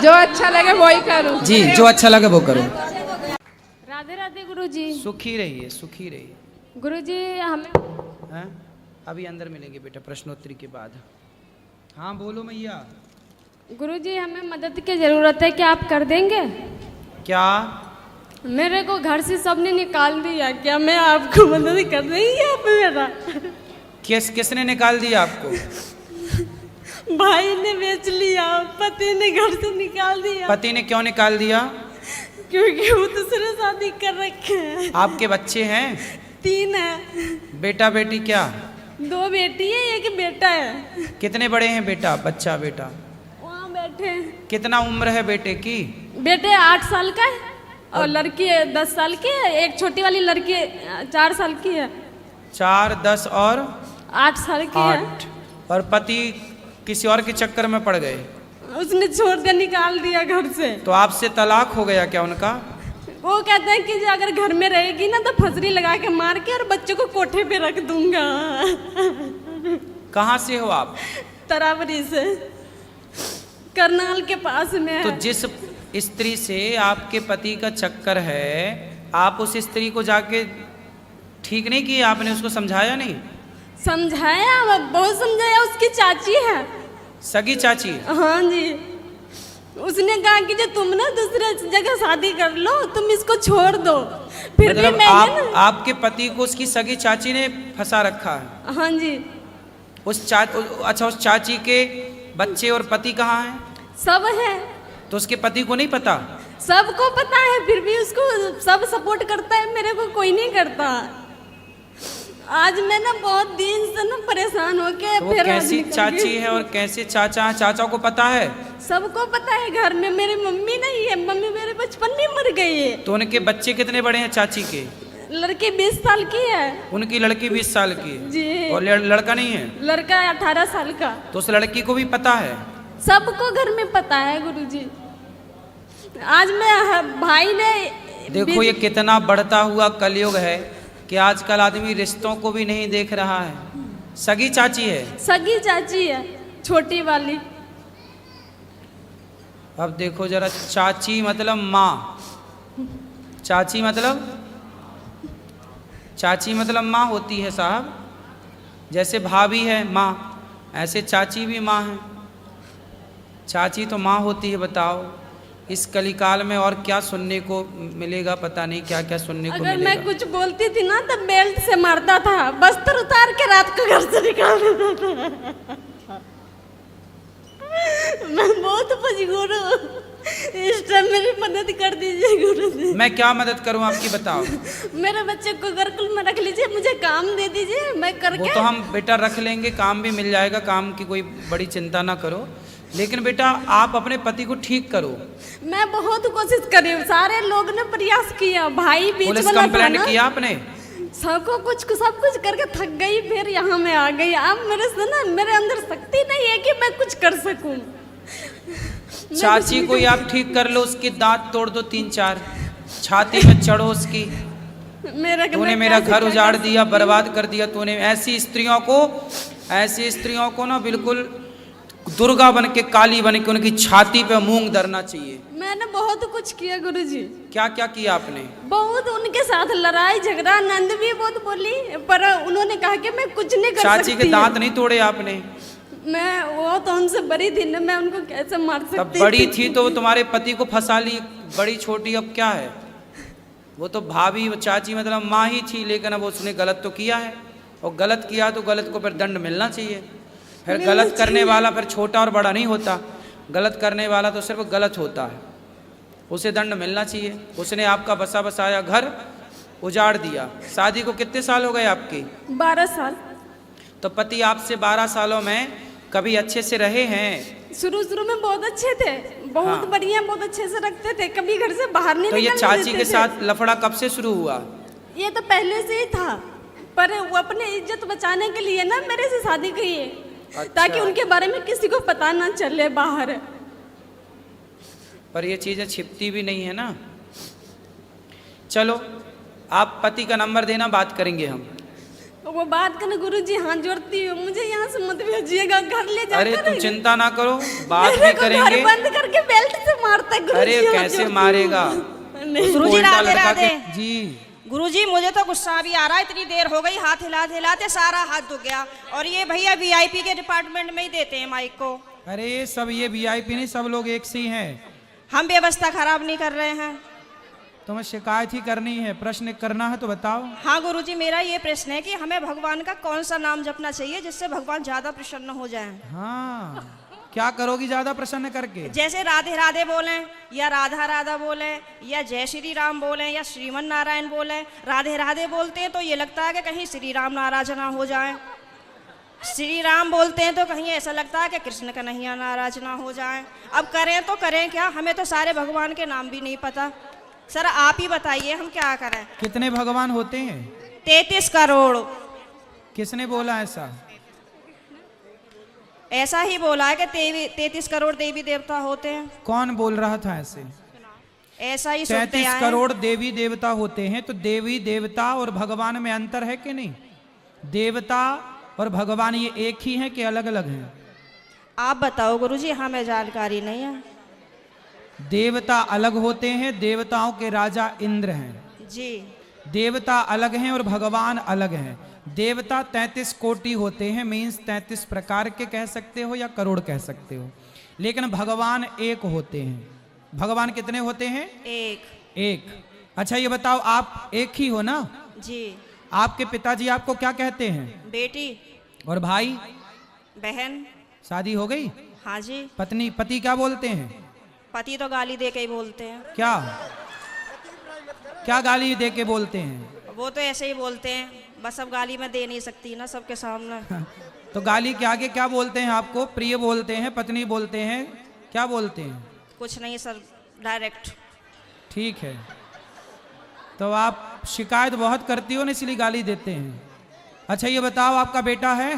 जो अच्छा लगे वही करूं। जी, जो अच्छा लगे वो करो। राधे राधे गुरुजी। सुखी रहिए, सुखी रहिए। गुरुजी हमें हैं? अभी अंदर मिलेंगे बेटा प्रश्नोत्तरी के बाद। हाँ बोलो मैया। गुरुजी हमें मदद की ज़रूरत है, क्या आप कर देंगे? क्या? मेरे को घर से सबने निकाल दिया। क्या मैं आपको मदद कर रही है आप मेरा? किसने निकाल दिया आपको? भाई ने बेच लिया, पति ने घर से निकाल दिया। पति ने क्यों निकाल दिया? क्योंकि वो दूसरे शादी कर रखे हैं। आपके बच्चे हैं? 3 है। बेटा बेटी क्या? 2 बेटी है, 1 बेटा है। कितने बड़े हैं बेटा बच्चा बेटा? वहाँ बैठे हैं। कितना उम्र है बेटे की? बेटे 8 साल का है और लड़की 10 साल की है। एक छोटी वाली लड़की 4 साल की है। 4, 10 और 8 साल की है। 8। और पति किसी और के चक्कर में पड़ गए? उसने छोड़ दिया, निकाल दिया घर से। तो आपसे तलाक हो गया क्या उनका? वो कहते हैं कि अगर घर में रहेगी ना तो फसरी लगा के मार के और बच्चों को कोठे पे रख दूंगा। कहाँ से हो आप? तरावरी से, करनाल के पास में तो है। जिस स्त्री से आपके पति का चक्कर है, आप उस स्त्री को जाके ठीक नहीं किया? आपने उसको समझाया नहीं? समझाया, बहुत समझाया। उसकी चाची है, सगी चाची? हाँ जी। उसने कहा कि जो तुम ना दूसरे जगह शादी कर लो, तुम इसको छोड़ दो। फिर भी मतलब मैंने आपके पति को उसकी सगी चाची ने फंसा रखा है? हाँ जी। अच्छा, उस चाची के बच्चे और पति कहाँ हैं? सब है। तो उसके पति को नहीं पता? सबको पता है, फिर भी उसको सब सपोर्ट करता है, मेरे को कोई नहीं करता। आज मैं ना बहुत दिन से ना परेशान होके तो वो फिर कैसी चाची है और कैसे चाचा है? चाचा को पता है? सबको पता है। घर में मेरी मम्मी नहीं है, मम्मी मेरे बचपन में मर गई है। तो उनके बच्चे कितने बड़े हैं चाची के? लड़की 20 साल की है। उनकी लड़की 20 साल की है जी। और लड़का नहीं है? लड़का 18 साल का। तो उस लड़की को भी पता है? सबको घर में पता है गुरुजी। आज मैं भाई ने देखो ये कितना बढ़ता हुआ कलयुग है कि आजकल आदमी रिश्तों को भी नहीं देख रहा है। सगी चाची है? सगी चाची है, छोटी वाली। अब देखो जरा, चाची मतलब माँ, चाची मतलब माँ होती है साहब। जैसे भाभी है माँ, ऐसे चाची भी माँ है। चाची तो माँ होती है। बताओ इस कलिकाल में और क्या सुनने को मिलेगा, पता नहीं क्या क्या सुनने को अगर मिलेगा। मैं कुछ बोलती थी ना तो बेल्ट से मारता था, बस्तर उतार के रात को घर से निकाल देता था। मैं बहुत मजबूर हूँ, इस टाइम मेरी मदद कर दीजिए गुरु जी। मैं क्या मदद करूँ आपकी, बताओ। मेरे बच्चे को गुरुकुल में रख लीजिए, मुझे काम दे दीजिए, मैं करके। वो तो हम बेटा रख लेंगे, काम भी मिल जाएगा, काम की कोई बड़ी चिंता ना करो। लेकिन बेटा आप अपने पति को ठीक करो। मैं बहुत कोशिश करी, सारे लोग ने प्रयास किया, भाई बीच पुलिस वाला था कंप्लेंट ना। किया आपने? सब कुछ करके थक गई, फिर यहाँ में आ गई। अब मेरे से ना, मेरे अंदर शक्ति नहीं है कि मैं कुछ कर सकूं। चाची को ही आप ठीक कर लो, उसके दांत तोड़ दो 3-4, छाती में चढ़ो उसकी। तूने मेरा घर उजाड़ दिया, बर्बाद कर दिया तूने। ऐसी स्त्रियों को ना बिल्कुल दुर्गा बन के, काली बन के उनकी छाती पे मूंग धरना चाहिए। मैंने बहुत कुछ किया गुरुजी। क्या क्या किया आपने? बहुत उनके साथ लड़ाई झगड़ा, नंद भी बहुत बोली, पर उन्होंने कहा कि मैं कुछ नहीं कर सकती। चाची के दांत नहीं तोड़े आपने? मैं वो तो उनसे बड़ी थी ना, मैं उनको कैसे मार सकती? तब बड़ी थी तो वो तुम्हारे पति को फंसा ली, बड़ी छोटी अब क्या है? वो तो भाभी, चाची मतलब माँ ही थी, लेकिन अब उसने गलत तो किया है, और गलत किया तो गलत को फिर दंड मिलना चाहिए। फिर गलत करने वाला फिर छोटा और बड़ा नहीं होता, गलत करने वाला तो सिर्फ गलत होता है, उसे दंड मिलना चाहिए। उसने आपका बसा बसाया घर उजाड़ दिया। शादी को कितने साल हो गए आपके? 12 साल। तो पति आपसे 12 सालों में कभी अच्छे से रहे हैं? शुरू में बहुत अच्छे थे, बहुत हाँ। बढ़िया, बहुत अच्छे से रखते थे, कभी घर से बाहर नहीं तो ये निकलने चाची देते के थे। साथ लफड़ा कब से शुरू हुआ? ये तो पहले से ही था, पर वो अपने इज्जत बचाने के लिए ना मेरे से शादी की है। अच्छा। ताकि उनके बारे में किसी को पता ना चले बाहर। पर ये चीजें छिपती भी नहीं है ना। चलो आप पति का नंबर देना, बात करेंगे हम। वो बात करने गुरुजी हाथ जोड़ती हूँ, मुझे यहाँ से मत भेजिएगा, घर ले जाकर। अरे तुम चिंता ना करो, बात भी मेरे को करेंगे। घर बंद करके बेल्ट से मारता है गुरुजी। अरे हाथ कैसे जोड़ती मारेगा? हूँ। नहीं। गुरुजी उल्टा राधे लड़का राधे। के- जी गुरुजी मुझे तो गुस्सा भी आ रहा है, इतनी देर हो गई, हाथ हिलाते हिलाते सारा हाथ दुख गया। और ये भैया वीआईपी के डिपार्टमेंट में ही देते हैं माइक को। अरे सब ये वीआईपी नहीं, सब लोग एक से ही हैं। हम व्यवस्था खराब नहीं कर रहे हैं। तुम्हें शिकायत ही करनी है, प्रश्न करना है तो बताओ। हाँ गुरुजी, मेरा ये प्रश्न है कि हमें भगवान का कौन सा नाम जपना चाहिए जिससे भगवान ज्यादा प्रसन्न हो जाएं? हाँ, क्या करोगी ज्यादा प्रसन्न करके? जैसे राधे राधे बोलें, या राधा राधा बोलें, या जय श्री राम बोलें, या श्रीमन नारायण बोलें। राधे राधे बोलते हैं तो ये लगता है कि कहीं श्री राम नाराज ना हो जाएं। श्री राम बोलते हैं तो कहीं ऐसा लगता है कि कृष्ण कन्हैया नाराज ना हो जाएं। अब करें तो करें क्या, हमें तो सारे भगवान के नाम भी नहीं पता। सर आप ही बताइए हम क्या करें। कितने भगवान होते हैं? 33 करोड़। किसने बोला ऐसा? ऐसा ही बोला है कि 33 करोड़ देवी देवता होते हैं। कौन बोल रहा था ऐसे? ऐसा ही सुनते 33 आए हैं। करोड़ देवी देवता होते हैं, तो देवी देवता और भगवान में अंतर है कि नहीं? देवता और भगवान ये एक ही हैं कि अलग अलग हैं? आप बताओ गुरुजी, हमें जानकारी नहीं है। देवता अलग होते हैं, देवताओं के राजा इंद्र हैं जी। देवता अलग हैं और भगवान अलग हैं। देवता 33 कोटि होते हैं, मीन्स 33 प्रकार के कह सकते हो या करोड़ कह सकते हो, लेकिन भगवान एक होते हैं। भगवान कितने होते हैं? एक। अच्छा ये बताओ, आप एक ही हो ना? जी। आपके पिताजी आपको क्या कहते हैं? बेटी। और भाई? बहन। शादी हो गई? हाँ जी। पत्नी? पति क्या बोलते हैं? पति तो गाली दे के ही बोलते हैं। क्या क्या गाली दे के बोलते हैं? वो तो ऐसे ही बोलते हैं, बस अब गाली मैं दे नहीं सकती ना सबके सामने। तो गाली के आगे क्या बोलते हैं आपको? प्रिय बोलते हैं, पत्नी बोलते हैं, क्या बोलते हैं? कुछ नहीं सर, डायरेक्ट। ठीक है, तो आप शिकायत बहुत करती हो ना, इसलिए गाली देते हैं। अच्छा ये बताओ, आपका बेटा है?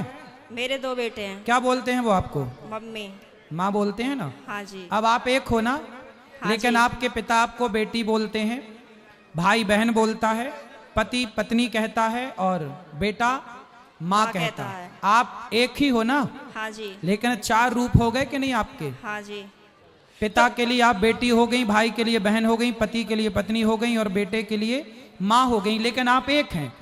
मेरे 2 बेटे हैं। क्या बोलते हैं वो आपको? मम्मी। माँ बोलते हैं ना? हाँ जी। अब आप एक हो ना? हाँ लेकिन जी। आपके पिता आपको बेटी बोलते हैं, भाई बहन बोलता है, पति पत्नी कहता है और बेटा माँ कहता है। आप एक ही हो ना? हाँ जी। लेकिन 4 रूप हो गए कि नहीं आपके? हाँ जी। पिता के लिए आप बेटी हो गई, भाई के लिए बहन हो गई, पति के लिए पत्नी हो गई और बेटे के लिए माँ हो गई, लेकिन आप एक हैं।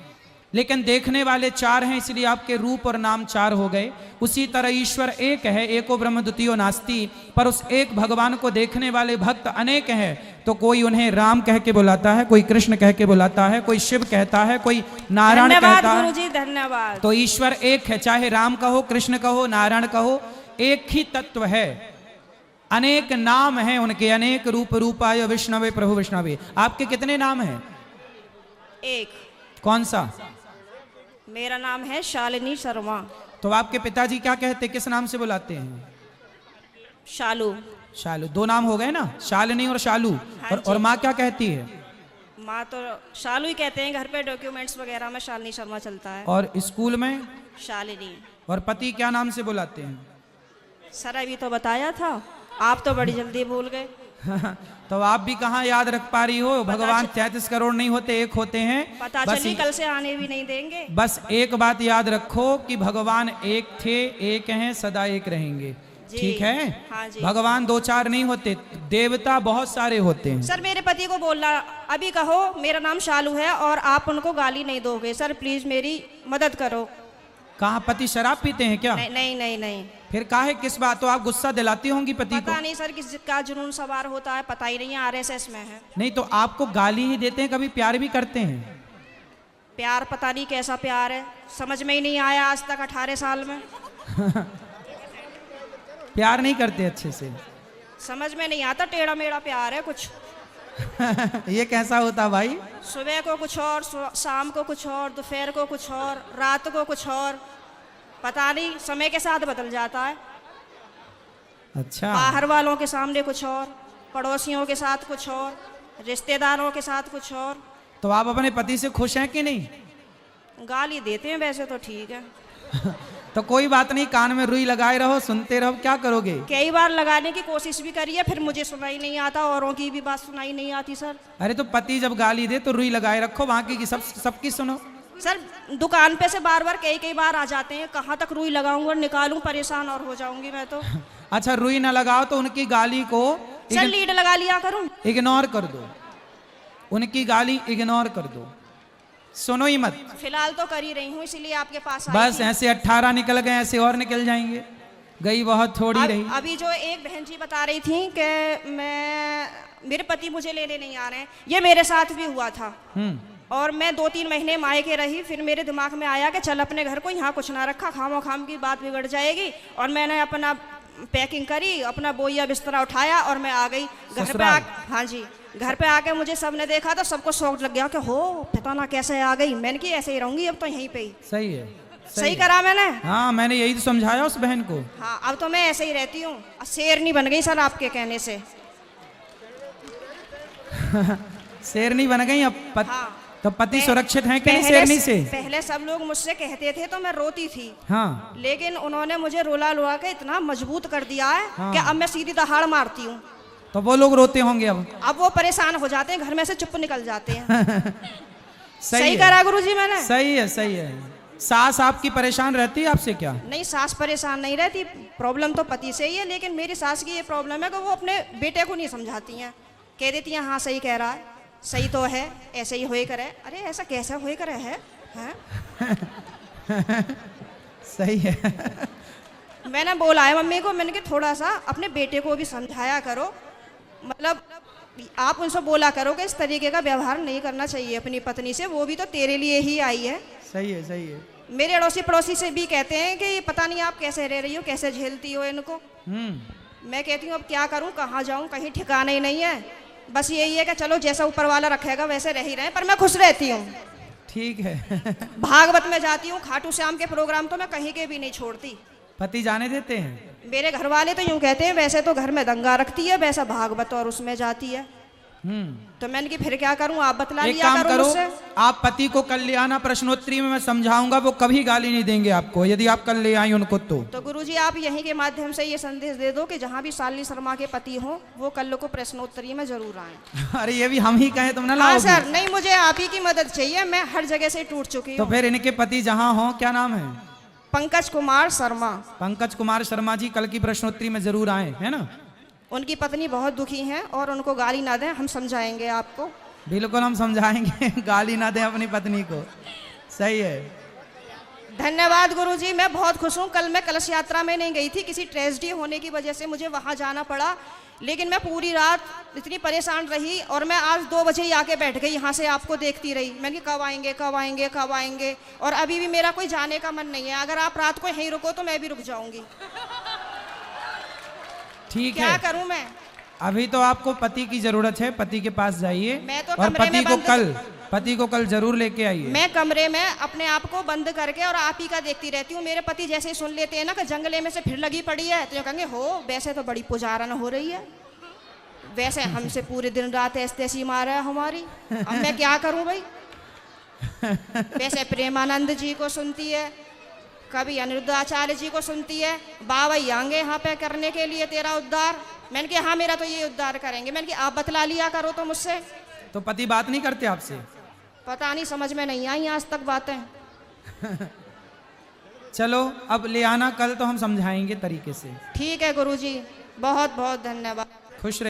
लेकिन देखने वाले 4 हैं, इसलिए आपके रूप और नाम 4 हो गए। उसी तरह ईश्वर एक है, एको ब्रह्म द्वितीयो नास्ति, पर उस एक भगवान को देखने वाले भक्त अनेक हैं। तो कोई उन्हें राम कह के बुलाता है, कोई कृष्ण कह के बुलाता है, कोई शिव कहता है, कोई नारायण कहता है। धन्यवाद गुरुजी, धन्यवाद। तो ईश्वर एक है, चाहे राम कहो, कृष्ण कहो, नारायण कहो, एक ही तत्व है। अनेक नाम हैं उनके, अनेक रूप रूपाय विष्णवे प्रभु विष्णवे। आपके कितने नाम हैं? एक। कौन सा? मेरा नाम है शालिनी शर्मा। तो आपके पिताजी क्या कहते, किस नाम से बुलाते हैं? शालू। शालू। 2 नाम हो गए ना, शालिनी और शालू। हाँ और माँ क्या कहती है? माँ तो शालू ही कहते हैं, घर पे डॉक्यूमेंट्स वगैरह में शालिनी शर्मा चलता है। और स्कूल में? शालिनी। और पति क्या नाम से बुलाते हैं? सर अभी तो बताया था, आप तो बड़ी जल्दी भूल गए। तो आप भी कहाँ याद रख पा रही हो? भगवान 33 करोड़ नहीं होते, एक होते हैं। पता बस चली कल से आने भी नहीं देंगे। बस एक बात याद रखो कि भगवान एक थे, एक हैं, सदा एक रहेंगे। ठीक है? हाँ जी। भगवान 2-4 नहीं होते, देवता बहुत सारे होते हैं। सर मेरे पति को बोलना, अभी कहो मेरा नाम शालू है और आप उनको गाली नहीं दोगे। सर प्लीज मेरी मदद करो। कहाँ पति शराब पीते हैं क्या? नहीं नहीं नहीं नहीं। फिर काहे, किस बात? तो आप गुस्सा दिलाती होंगी पति को? पता नहीं सर किस का जुनून सवार होता है, पता ही नहीं है, RSS में है। नहीं तो आपको गाली ही देते हैं, कभी प्यार भी करते हैं? प्यार पता नहीं कैसा प्यार है, समझ में ही नहीं आया आज तक 18 साल में। प्यार नहीं करते अच्छे से? समझ में नहीं आता, टेढ़ा मेढ़ा प्यार है कुछ। ये कैसा होता भाई? सुबह को कुछ और, शाम को कुछ और, दोपहर को कुछ और, रात को कुछ और, पता नहीं, समय के साथ बदल जाता है। अच्छा। बाहर वालों के सामने कुछ और, पड़ोसियों के साथ कुछ और, रिश्तेदारों के साथ कुछ और। तो आप अपने पति से खुश हैं कि नहीं? गाली देते हैं वैसे तो ठीक है। तो कोई बात नहीं, कान में रुई लगाए रहो, सुनते रहो, क्या करोगे? कई बार लगाने की कोशिश भी करी है, फिर मुझे सुनाई नहीं आता, औरों की भी बात सुनाई नहीं आती सर। अरे तो पति जब गाली दे तो रुई लगाए रखो, बाकी की सबकी सुनो। सर दुकान पे से बार बार कई बार आ जाते हैं, कहाँ तक रुई लगाऊंगा और निकालूं, परेशान और हो जाऊंगी मैं तो। अच्छा रुई ना लगाओ तो उनकी गाली को सर लीड लगा लिया करूं? इग्नोर कर दो, उनकी गाली इग्नोर कर दो, सुनो ही मत। फिलहाल तो कर ही रही हूँ, इसीलिए आपके पास आई बस थी। ऐसे 18 निकल गए, ऐसे और निकल जाएंगे, गई बहुत थोड़ी रही। अभी जो एक बहन जी बता रही थी कि मेरे पति मुझे लेने नहीं आ रहे हैं। ये मेरे साथ भी हुआ था। और मैं 2-3 महीने मायके रही, फिर मेरे दिमाग में आया कि चल अपने घर को यहाँ कुछ ना रखा, खामो खाम की बात बिगड़ जाएगी। और मैंने अपना पैकिंग करी, अपना बोइया बिस्तरा उठाया और मैं आ गई घर पे। हाँ जी, घर पे आके मुझे सबने देखा तो सबको शौक लग गया कि हो पता ना कैसे आ गई। मैंने कि ऐसे ही रहूंगी अब तो यहीं पे ही। सही है, सही करा मैंने। हाँ, मैंने यही तो समझाया उस बहन को। हाँ, अब तो मैं ऐसे ही रहती हूँ। शेरनी बन गई सर आपके कहने से। शेरनी बन गई अब हाँ। तो पति सुरक्षित है कि नहीं शेरनी से? पहले सब लोग मुझसे कहते थे तो मैं रोती थी। हाँ। लेकिन उन्होंने मुझे रुला रुला के इतना मजबूत कर दिया है कि अब मैं सीधी दहाड़ मारती हूँ। तो वो लोग रोते होंगे अब वो परेशान हो जाते हैं, घर में से चुप निकल जाते हैं। सही करा गुरुजी मैंने। सही है, सही है। सास आपकी परेशान रहती है आपसे क्या? नहीं, सास परेशान नहीं रहती, प्रॉब्लम तो पति से ही है। लेकिन मेरी सास की ये प्रॉब्लम है कि वो अपने बेटे को नहीं समझाती हैं। कह देती हैं हाँ सही कह रहा है, सही तो है, ऐसे ही होए करे। अरे ऐसा कैसे होए करे है? सही है। मैंने बोला है मम्मी को, मैंने कि थोड़ा सा अपने बेटे को भी समझाया करो। मतलब आप उनसे बोला करो कि इस तरीके का व्यवहार नहीं करना चाहिए अपनी पत्नी से, वो भी तो तेरे लिए ही आई है। सही है, सही है। मेरे अड़ोसी पड़ोसी से भी कहते हैं कि पता नहीं आप कैसे रह रही हो, कैसे झेलती हो इनको। मैं कहती हूँ अब क्या करूँ, कहाँ जाऊँ, कहीं ठिकाना ही नहीं है। बस यही है कि चलो जैसा ऊपर वाला रखेगा वैसे रह ही रहे, पर मैं खुश रहती हूँ। ठीक है। भागवत में जाती हूँ, खाटू श्याम के प्रोग्राम तो मैं कहीं के भी नहीं छोड़ती। पति जाने देते हैं? मेरे घर वाले तो यूं कहते हैं वैसे तो घर में दंगा रखती है, वैसा भागवत और उसमें जाती है। तो मैंने कि फिर क्या करूं, आप बतला एक लिया काम करो करो, मुझसे। आप पति को कल ले आना, प्रश्नोत्तरी में मैं समझाऊंगा, वो कभी गाली नहीं देंगे आपको यदि आप कल ले आई उनको। तो गुरुजी आप यहीं के माध्यम से ये संदेश दे दो कि जहाँ भी शालिनी शर्मा के पति हो वो कल को प्रश्नोत्तरी में जरूर आए। अरे ये भी हम ही कहें तुम ना हाँ लाओगे? सर, नहीं मुझे आप ही की मदद चाहिए, मैं हर जगह से टूट चुकी तो हूँ। फिर इनके पति जहाँ हो, क्या नाम है? पंकज कुमार शर्मा। पंकज कुमार शर्मा जी कल की प्रश्नोत्तरी में जरूर आए, है ना? उनकी पत्नी बहुत दुखी हैं और उनको गाली ना दें, हम समझाएंगे आपको। बिल्कुल हम समझाएंगे। गाली ना दें अपनी पत्नी को। सही है। धन्यवाद गुरुजी, मैं बहुत खुश हूँ। कल मैं कलश यात्रा में नहीं गई थी, किसी ट्रेजेडी होने की वजह से मुझे वहाँ जाना पड़ा। लेकिन मैं पूरी रात इतनी परेशान रही और मैं आज 2 बजे ही आके बैठ गई, यहाँ से आपको देखती रही। मैंने कहा कब आएंगे कब आएंगे कब आएंगे, और अभी भी मेरा कोई जाने का मन नहीं है। अगर आप रात को यहीं रुको तो मैं भी रुक जाऊंगी। ठीक क्या है, करूं मैं? अभी तो आपको पति की जरूरत है, पति के पास जाइए मैं तो और कमरे में पति को कल जरूर लेके आइए। मैं कमरे में अपने आप को बंद करके और आप ही का देखती रहती हूँ। मेरे पति जैसे ही सुन लेते हैं ना कि जंगले में से फिर लगी पड़ी है, तो ये कहेंगे हो वैसे तो बड़ी पुजारन हो रही है, वैसे हमसे पूरे दिन रात ऐसी मार है हमारी। अब मैं क्या करूं भाई? वैसे प्रेमानंद जी को सुनती है, कभी अनिरुद्धाचार्य जी को सुनती है, बाबा आएंगे यहाँ पे करने के लिए तेरा उद्धार। मैंने कहा हाँ मेरा तो ये उद्धार करेंगे। मैंने कहा आप बतला लिया करो तो मुझसे। तो पति बात नहीं करते आपसे? पता नहीं, समझ में नहीं आई आज तक बातें। चलो अब ले आना कल, तो हम समझाएंगे तरीके से। ठीक है गुरुजी, बहुत बहुत धन्यवाद। खुश रहिए।